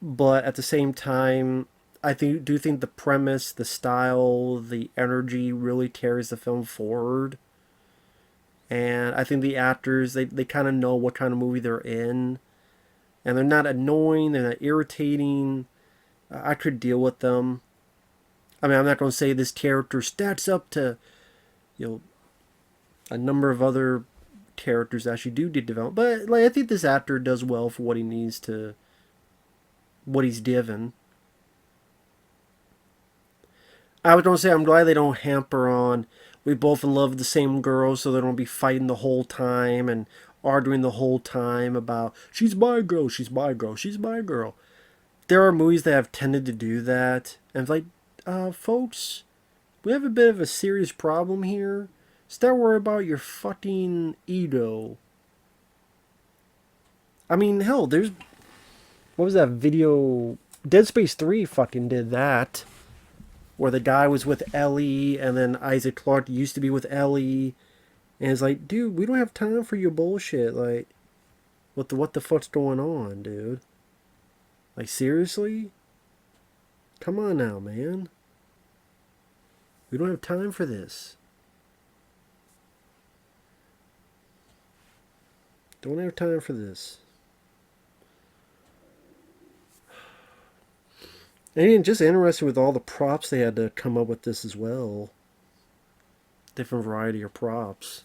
but at the same time, do think the premise, the style, the energy really carries the film forward. And I think the actors they kind of know what kind of movie they're in, and they're not annoying, they're not irritating. I could deal with them. I mean, I'm not going to say this character stacks up to, you know, a number of other characters that actually do get developed, but like I think this actor does well for what he needs to, what he's given. I was going to say I'm glad they don't hamper on. We both love the same girl, so they don't be fighting the whole time and arguing the whole time about she's my girl, she's my girl, she's my girl. There are movies that have tended to do that, and it's like, folks, we have a bit of a serious problem here. Start worrying about your fucking ego. I mean, hell, there's what was that video? Dead Space 3 fucking did that. Where the guy was with Ellie, and then Isaac Clarke used to be with Ellie. And it's like, dude, we don't have time for your bullshit. Like, what the fuck's going on, dude? Like, seriously? Come on now, man. We don't have time for this. Don't have time for this. And just interested with all the props they had to come up with this as well. Different variety of props.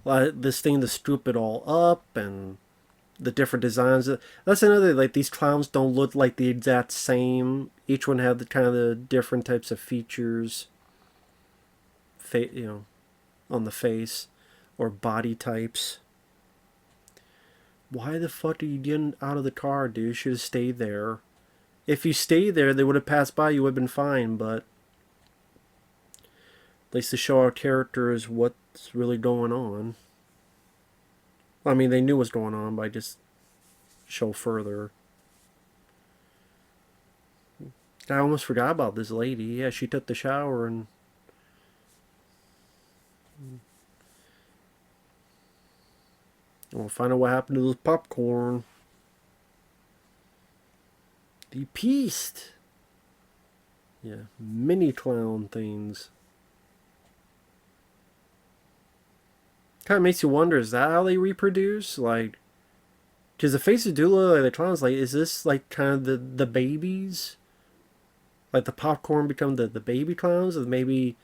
Like this thing to scoop it all up and the different designs. That's another, like, these clowns don't look like the exact same. Each one had the kind of the different types of features, on the face or body types. Why the fuck are you getting out of the car, dude? You should have stayed there. If you stayed there, they would have passed by. You would have been fine, but at least to show our characters what's really going on. I mean, they knew what's going on, but I just show further. I almost forgot about this lady. Yeah, she took the shower and... we'll find out what happened to those popcorn. The Beast. Yeah, mini clown things. Kind of makes you wonder, is that how they reproduce? Like, because the faces do look like the clowns. Like, is this like kind of the babies? Like the popcorn become the baby clowns? Or maybe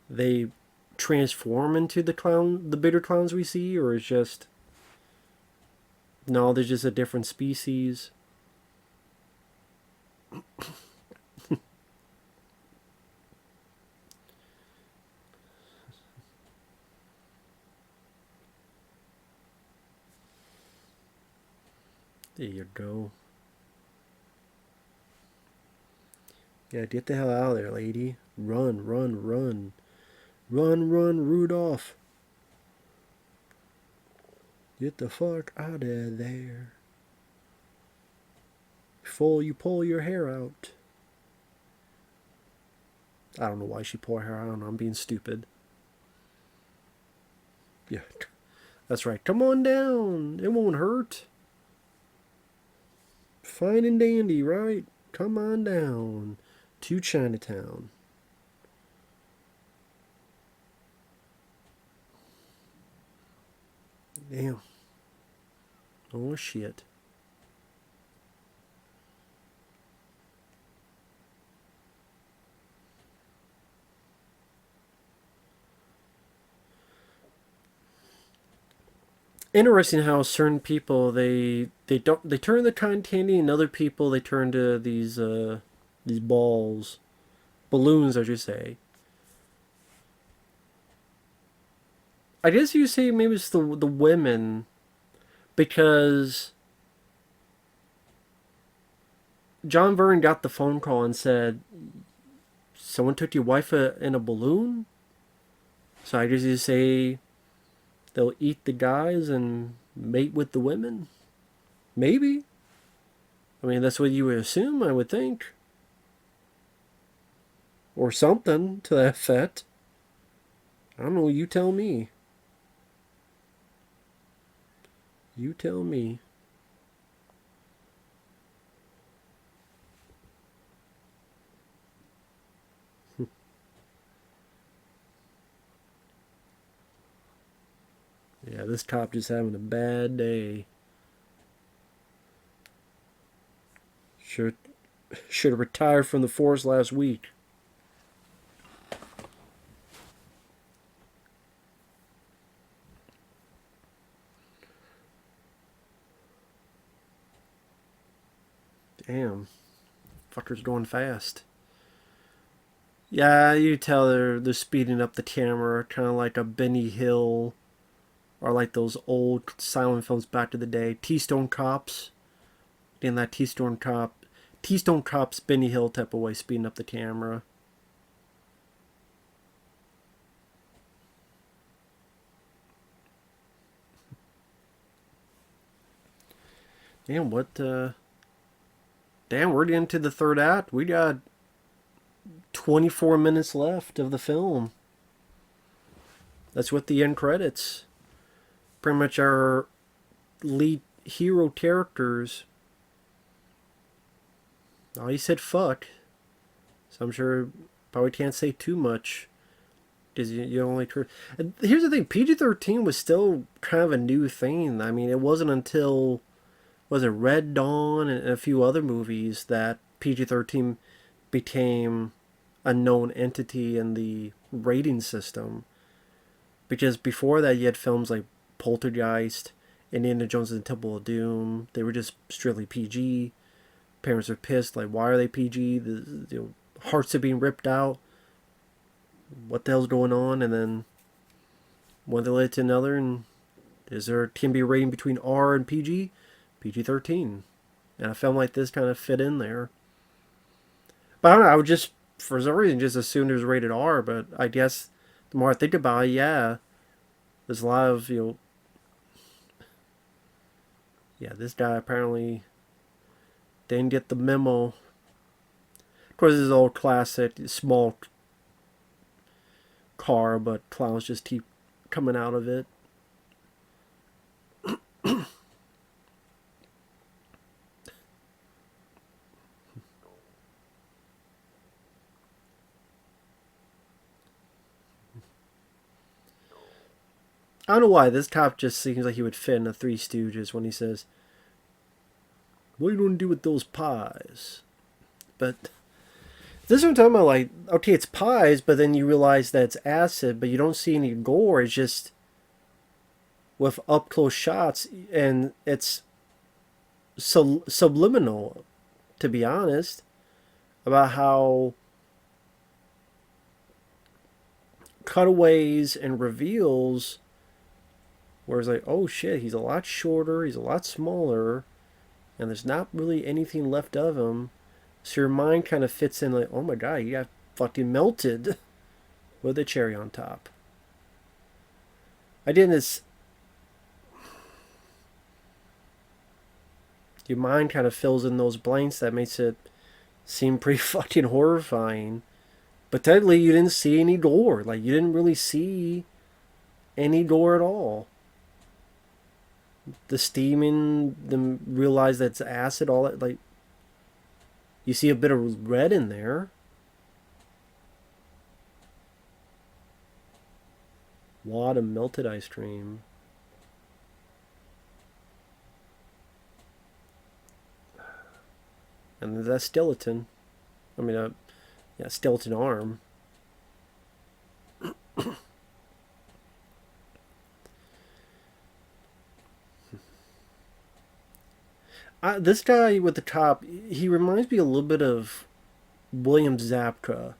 they transform into the bigger clowns we see? Or it's just... no, there's just a different species. There you go. Yeah, get the hell out of there, lady. Run, run, run. Run, run, Rudolph. Get the fuck out of there. Careful, you pull your hair out. I don't know why she pulled her hair out. I don't know. I'm being stupid. Yeah, that's right. Come on down. It won't hurt. Fine and dandy, right? Come on down to Chinatown. Damn. Oh, shit. Interesting how certain people they don't they turn to cotton candy, and other people they turn to these balls, balloons, I should say. I guess you say maybe it's the women because John Vernon got the phone call and said someone took your wife in a balloon. So I guess you say they'll eat the guys and mate with the women. Maybe. I mean, that's what you would assume, I would think. Or something to that effect. I don't know, you tell me. You tell me. Yeah, this cop just having a bad day. Should have retired from the force last week. Damn. Fucker's going fast. Yeah, you tell they're speeding up the camera, kind of like a Benny Hill, or like those old silent films back to the day. Keystone Cops, in that Keystone Cops, Benny Hill type of way, speeding up the camera. Damn, damn, we're getting to the third act. We got 24 minutes left of the film. That's what the end credits. Pretty much our lead hero characters. Oh, he said fuck. So I'm sure probably can't say too much. Because you only turn. Here's the thing, PG-13 was still kind of a new thing. I mean, it wasn't until, was it Red Dawn and a few other movies that PG-13 became a known entity in the rating system. Because before that, you had films like Poltergeist, Indiana Jones and the Temple of Doom. They were just strictly PG. Parents are pissed, like, why are they PG? The hearts are being ripped out. What the hell's going on? And then one thing led to another, and can be a rating between R and PG? PG-13. And a film like this kind of fit in there. But I don't know, I would just, for some reason, just assumed it was rated R, but I guess the more I think about it, yeah, there's a lot of, yeah, this guy apparently didn't get the memo. Of course, this is old classic, small car, but clowns just keep coming out of it. I don't know why, this cop just seems like he would fit in the Three Stooges when he says, what are you going to do with those pies? But this is what I'm talking about, like, okay, it's pies, but then you realize that it's acid, but you don't see any gore. It's just with up close shots, and it's subliminal, to be honest, about how cutaways and reveals, where it's like, oh shit, he's a lot shorter, he's a lot smaller, and there's not really anything left of him. So your mind kind of fits in like, oh my god, he got fucking melted with a cherry on top. I did this. Your mind kind of fills in those blanks that makes it seem pretty fucking horrifying. But technically, you didn't see any gore. Like, you didn't really see any gore at all. The steaming, them realize that's acid, all that. Like, you see a bit of red in there. Wad of melted ice cream. And that skeleton. I mean, yeah, skeleton arm. This guy with the top, he reminds me a little bit of William Zabka.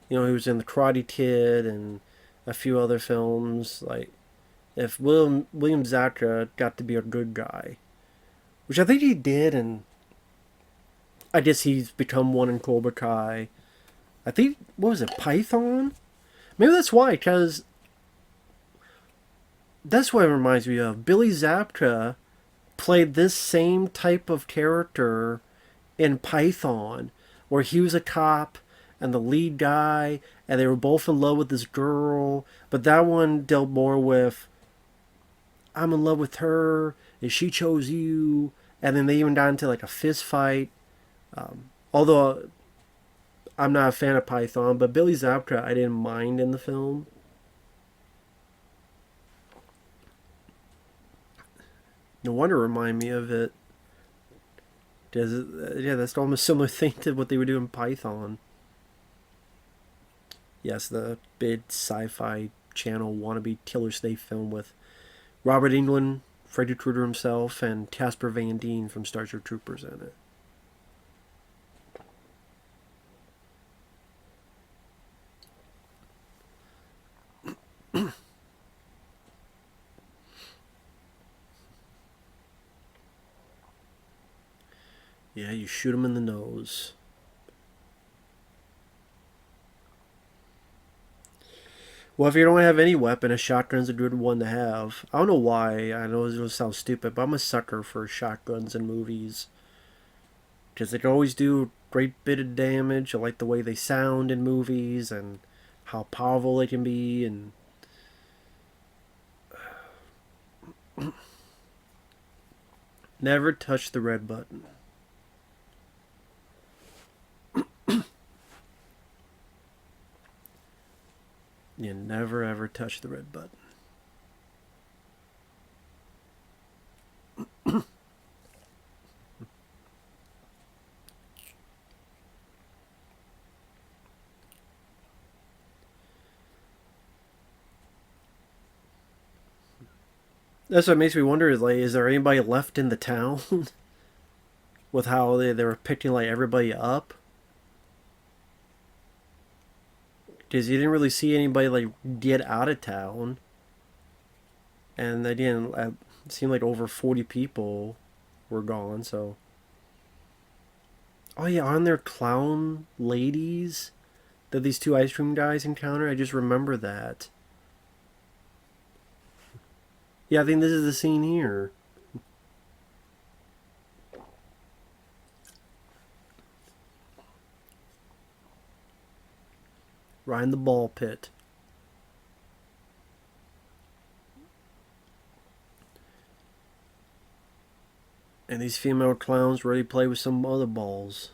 You know, he was in The Karate Kid and a few other films. Like, if William Zabka got to be a good guy, which I think he did, and I guess he's become one in Cobra Kai. I think, what was it, Python? Maybe that's why, because that's what it reminds me of. Billy Zabka played this same type of character in Python, where he was a cop and the lead guy, and they were both in love with this girl. But that one dealt more with, I'm in love with her, and she chose you. And then they even got into like a fist fight. Although I'm not a fan of Python, but Billy Zabka I didn't mind in the film. No wonder it reminded me of it. Yeah, that's almost a similar thing to what they would do in Python. Yes, the big sci-fi channel wannabe killer state film with Robert Englund, Freddy Krueger himself, and Casper Van Dien from Starship Troopers in it. Yeah, you shoot him in the nose. Well, if you don't have any weapon, a shotgun's a good one to have. I don't know why. I know it sounds stupid, but I'm a sucker for shotguns in movies. Because they can always do a great bit of damage. I like the way they sound in movies and how powerful they can be. And never touch the red button. You never ever touch the red button. That's what makes me wonder is like, is there anybody left in the town with how they were picking like everybody up? Because you didn't really see anybody like get out of town, and again, it seemed like over 40 people were gone. So, oh yeah, aren't there clown ladies that these two ice cream guys encounter? I just remember that. Yeah, I think this is the scene here. Right in the ball pit. And these female clowns ready to play with some other balls.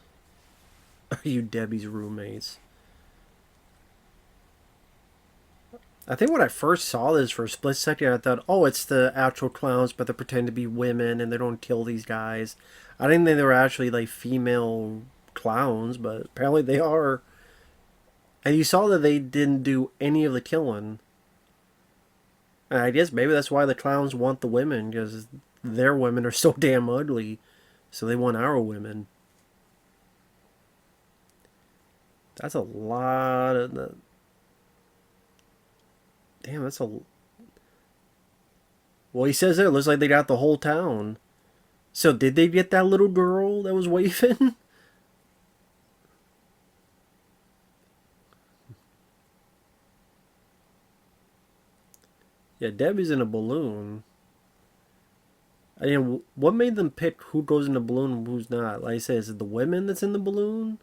Are you Debbie's roommates? I think when I first saw this for a split second, I thought, oh, it's the actual clowns, but they pretend to be women and they don't kill these guys. I didn't think they were actually like female clowns, but apparently they are. And you saw that they didn't do any of the killing. And I guess maybe that's why the clowns want the women, because their women are so damn ugly. So they want our women. That's a lot of the. Damn, that's a. Well, he says it looks like they got the whole town. So did they get that little girl that was waving? Yeah, Debbie's in a balloon. I mean, what made them pick who goes in the balloon and who's not? Like I say, is it the women that's in the balloon?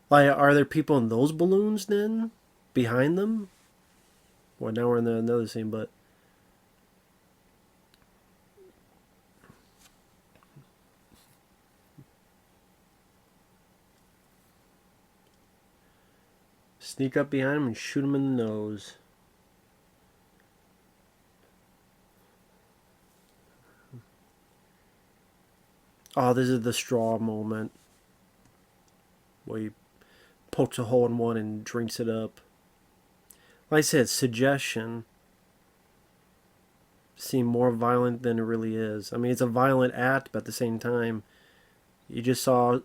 Like, are there people in those balloons then? Behind them? Well, now we're in another scene, but... Sneak up behind him and shoot him in the nose. Oh, this is the straw moment. Where he pokes a hole in one and drinks it up. Like I said, suggestion. Seem more violent than it really is. I mean, it's a violent act, but at the same time, you just saw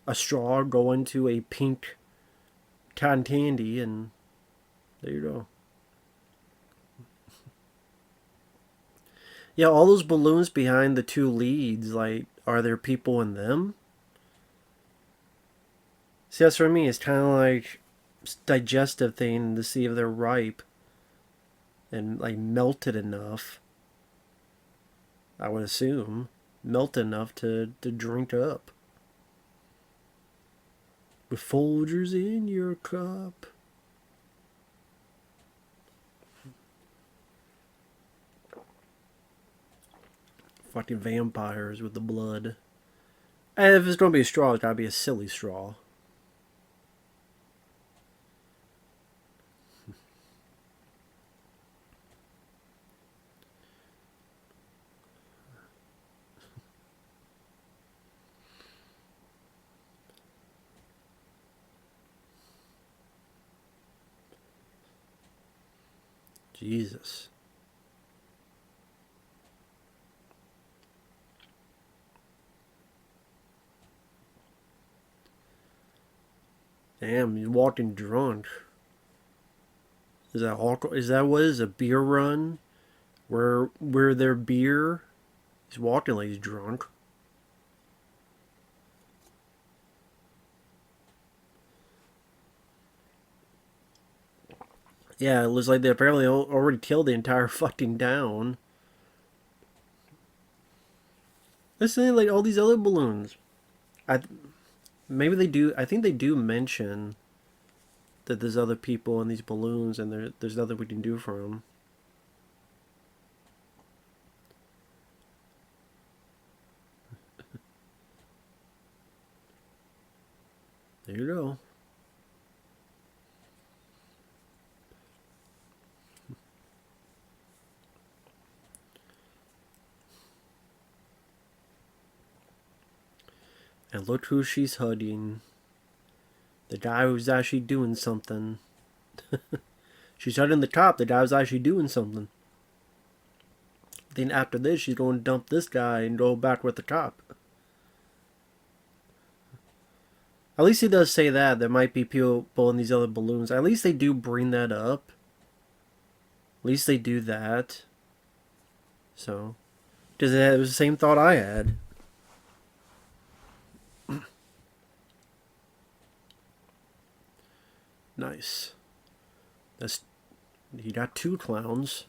a straw go into a pink cotton candy, and there you go. Yeah, all those balloons behind the two leads, like, are there people in them? See, that's for me. It's kind of like digestive thing to see if they're ripe and like melted enough. I would assume melted enough to drink up. With Folgers in your cup. Fucking vampires with the blood. And if it's gonna be a straw, it's gotta be a silly straw. Jesus. Damn, he's walking drunk. Is that alcohol? Is that what is a beer run? Where their beer? He's walking like he's drunk. Yeah, it looks like they apparently already killed the entire fucking town. Listen, like all these other balloons. I maybe they do. I think they do mention that there's other people in these balloons, and there's nothing we can do for them. There you go. And look who she's hugging. The guy who's actually doing something. She's hugging the cop. The guy was actually doing something. Then after this, she's going to dump this guy and go back with the cop. At least he does say that. There might be people in these other balloons. At least they do bring that up. At least they do that. So, because it was the same thought I had. Nice. That's he got two clowns.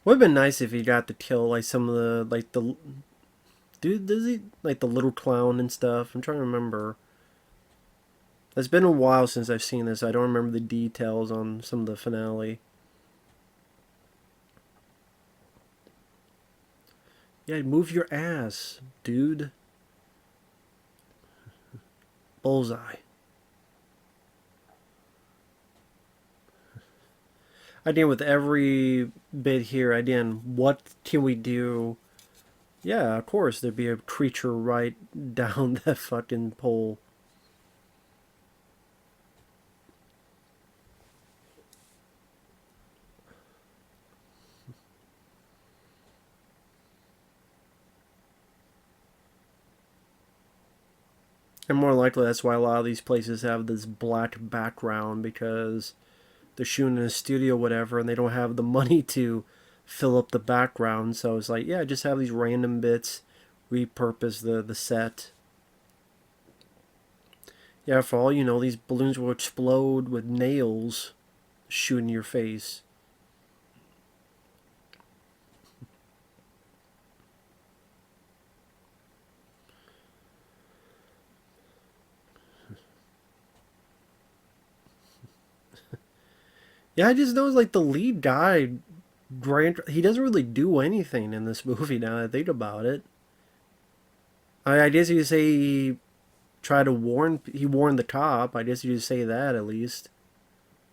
Would have been nice if he got to kill like some of the dude. Does he like the little clown and stuff? I'm trying to remember. It's been a while since I've seen this. I don't remember the details on some of the finale. Yeah, move your ass, dude. Bullseye. Again, with every bit here, again, what can we do? Yeah, of course, there'd be a creature right down that fucking pole. And more likely, that's why a lot of these places have this black background, because they're shooting in a studio, whatever, and they don't have the money to fill up the background. So it's like, yeah, just have these random bits, repurpose the set. Yeah, for all you know, these balloons will explode with nails shooting your face. Yeah, I just noticed like the lead guy, Grant, he doesn't really do anything in this movie now that I think about it. I guess you could say he tried to warn, he warned the cop. I guess you could say that at least,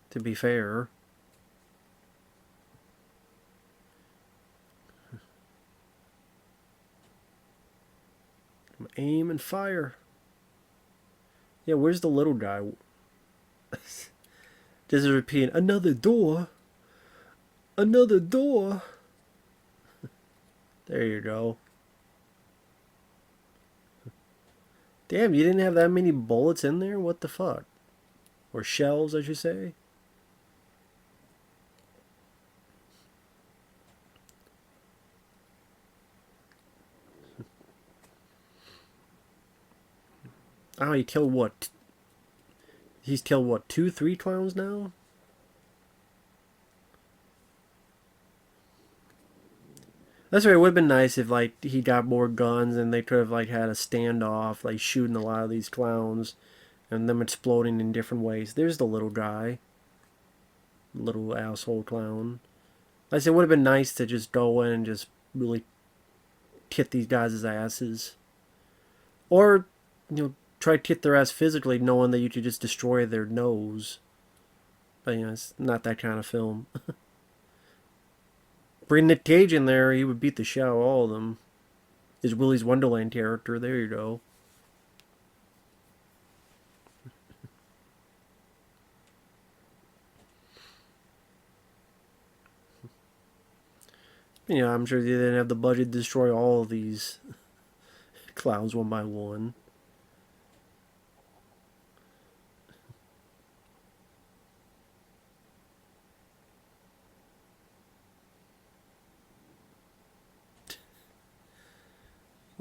to be fair. Aim and fire. Yeah, where's the little guy? Just repeating, another door. Another door. There you go. Damn, you didn't have that many bullets in there? What the fuck? Or shells, I should say. Oh, he killed what? He's killed what, 2, 3 clowns now? That's right. It would have been nice if like he got more guns and they could have like had a standoff, like shooting a lot of these clowns, and them exploding in different ways. There's the little guy, little asshole clown. I said it would have been nice to just go in and just really kick these guys' asses, or try to kick their ass physically, knowing that you could just destroy their nose. But it's not that kind of film. Bring Nick Cage in there, he would beat the shit out of all of them. His Willy's Wonderland character. There you go. Yeah, I'm sure they didn't have the budget to destroy all of these clowns one by one.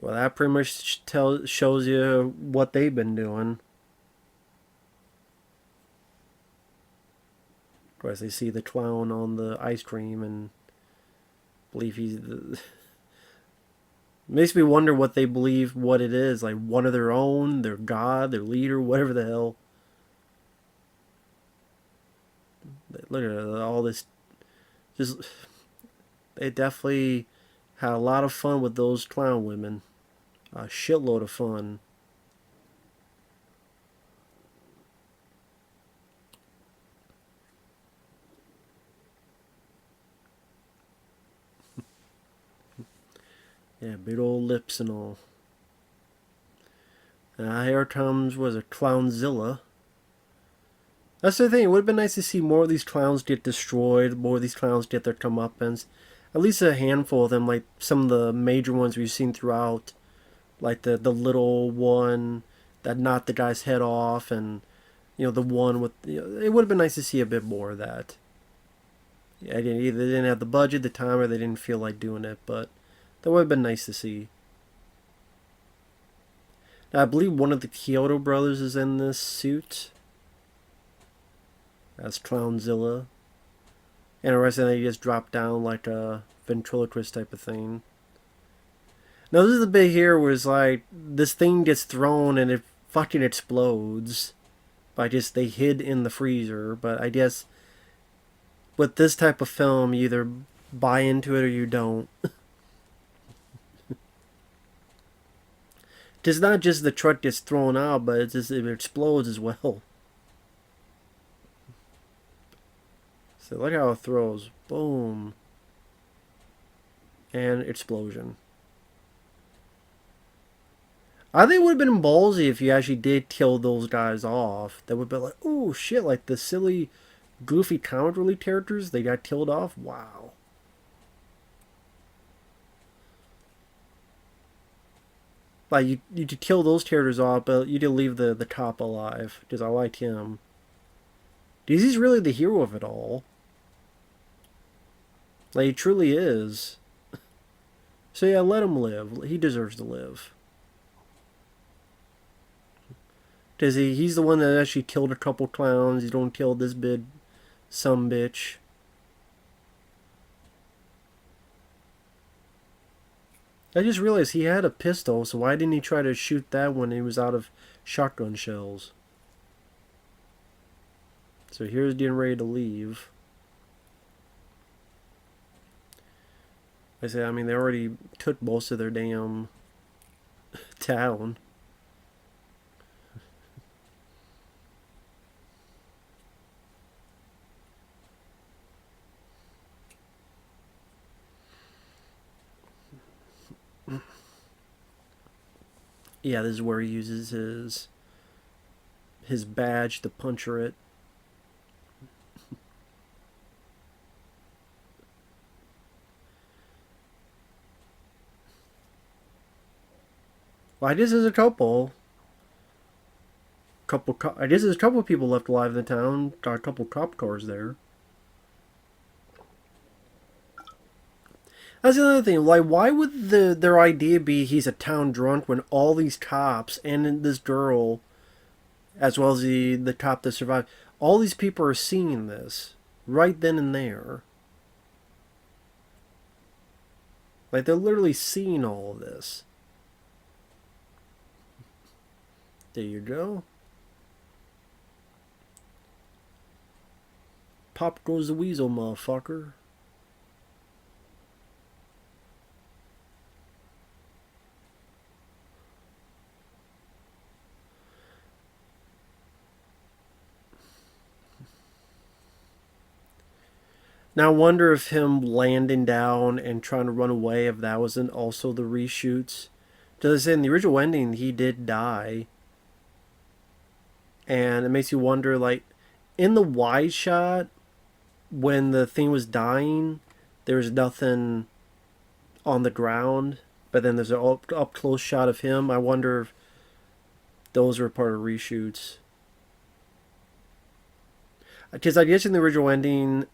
Well, that pretty much shows you what they've been doing. Of course, they see the clown on the ice cream and believe he's the. Makes me wonder what they believe what it is. Like one of their own, their god, their leader, whatever the hell. Look at all this. Just they definitely had a lot of fun with those clown women. A shitload of fun. Yeah, big old lips and all. Here comes, was a Clownzilla. That's the thing. It would have been nice to see more of these clowns get destroyed, more of these clowns get their comeuppance. At least a handful of them, like some of the major ones we've seen throughout, like the little one that knocked the guy's head off, and the one with. It would have been nice to see a bit more of that. Yeah, either they didn't have the budget, the time, or they didn't feel like doing it, but that would have been nice to see. Now, I believe one of the Chiodo Brothers is in this suit as Clownzilla. And the rest of them, they just drop down like a ventriloquist type of thing. Now, this is the bit here where it's like, this thing gets thrown and it fucking explodes. They hid in the freezer. But I guess with this type of film, you either buy into it or you don't. It's not just the truck gets thrown out, but it explodes as well. So look how it throws. Boom. And explosion. I think it would have been ballsy if you actually did kill those guys off. That would be like, oh shit, like the silly, goofy comic relief characters, they got killed off? Wow. Like, you could kill those characters off, but you did leave the cop alive, because I liked him. Because he's really the hero of it all. Like, he truly is. So yeah, let him live. He deserves to live. Does he's the one that actually killed a couple clowns. You don't kill this big some bitch. I just realized he had a pistol, so why didn't he try to shoot that when he was out of shotgun shells? So here's getting ready to leave. I mean, they already took most of their damn town. Yeah, this is where he uses his badge to puncture it. Well, I guess there's a couple. I guess there's a couple people left alive in the town. Got a couple cop cars there. That's the other thing. Like, why would their idea be he's a town drunk when all these cops and this girl, as well as the cop that survived, all these people are seeing this right then and there. Like, they're literally seeing all of this. There you go. Pop goes the weasel, motherfucker. Now I wonder if him landing down and trying to run away, if that wasn't also the reshoots. Because in the original ending, he did die. And it makes you wonder, like, in the wide shot, when the thing was dying, there was nothing on the ground. But then there's an up close shot of him. I wonder if those were part of reshoots. Because I guess in the original ending,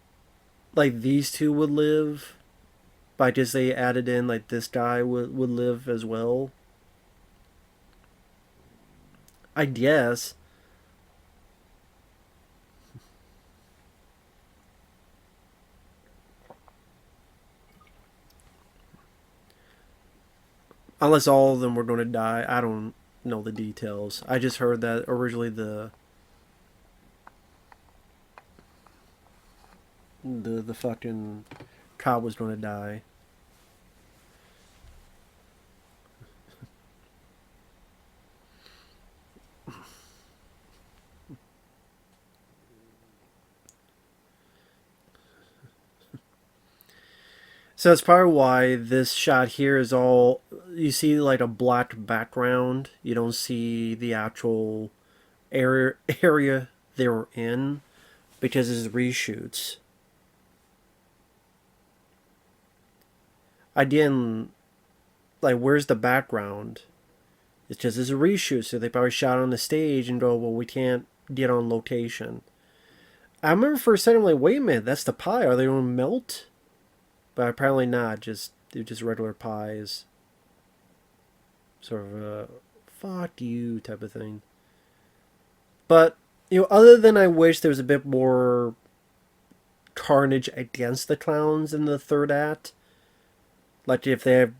like, these two would live, but I guess they added in, like, this guy would live as well. I guess. Unless all of them were going to die. I don't know the details. I just heard that originally the fucking cop was going to die. So that's probably why this shot here is all, you see like a black background. You don't see the actual area they were in, because it's reshoots. I didn't, like, where's the background? It's just it's a reshoot, so they probably shot on the stage and go, well, we can't get on location. I remember for a second, I'm like, wait a minute, that's the pie. Are they going to melt? But apparently not. They're just regular pies. Sort of a fuck you type of thing. But, other than I wish there was a bit more carnage against the clowns in the third act. Like if they had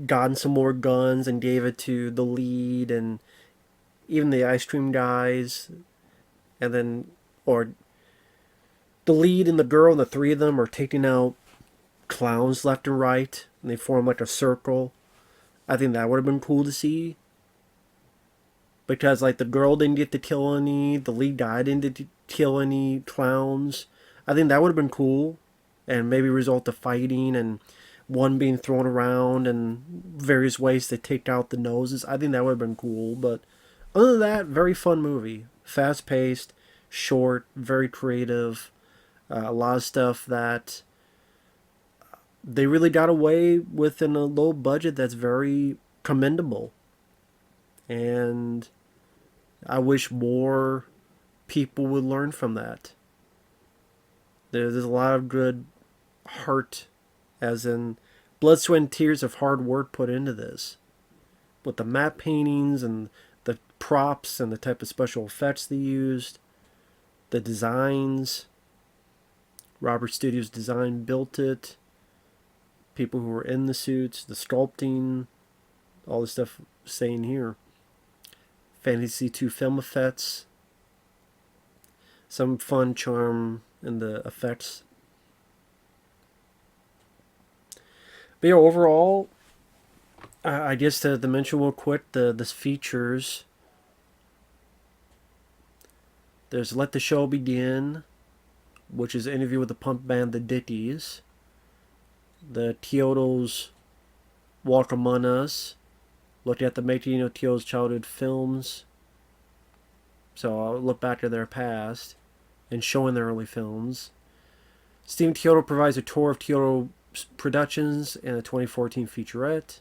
gotten some more guns and gave it to the lead and even the ice cream guys, and then, or the lead and the girl and the three of them are taking out clowns left and right, and they form like a circle. I think that would have been cool to see. Because, like, the girl didn't get to kill any, the lead guy didn't get to kill any clowns. I think that would have been cool, and maybe result to fighting and one being thrown around and various ways to take out the noses. I think that would have been cool, but other than that, very fun movie. Fast paced, short, very creative. A lot of stuff that they really got away with in a low budget that's very commendable. And I wish more people would learn from that. There's a lot of good heart, as in blood, sweat, and tears of hard work put into this. With the matte paintings and the props and the type of special effects they used, the designs. Robert Studios Design built it. People who were in the suits, the sculpting, all the stuff saying here. Fantasy 2 film effects. Some fun charm in the effects. But yeah, overall, I guess to mention real quick the features. There's Let the Show Begin, which is an interview with the punk band The Dickies. The Chiodo's Walk Among Us, looking at the making of Chiodo's childhood films. So I'll look back at their past and showing their early films. Steven Chiodo provides a tour of Chiodo Productions in a 2014 featurette.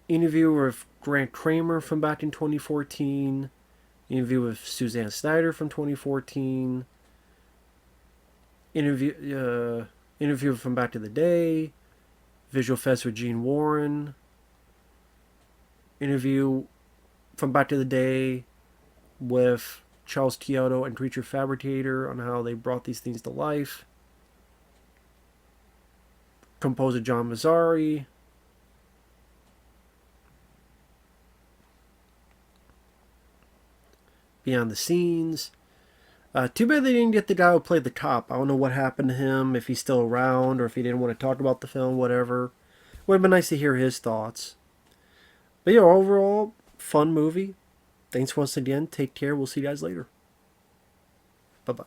Interview with Grant Cramer from back in 2014. Interview with Suzanne Snyder from 2014. Interview from back to the day. Visual Fest with Gene Warren. Interview from back to the day with Charles Chiodo and Creature Fabricator on how they brought these things to life. Composer John Mazzari. Behind the scenes. Too bad they didn't get the guy who played the cop. I don't know what happened to him, if he's still around, or if he didn't want to talk about the film, whatever. Would have been nice to hear his thoughts. But yeah, overall, fun movie. Thanks once again. Take care. We'll see you guys later. Bye-bye.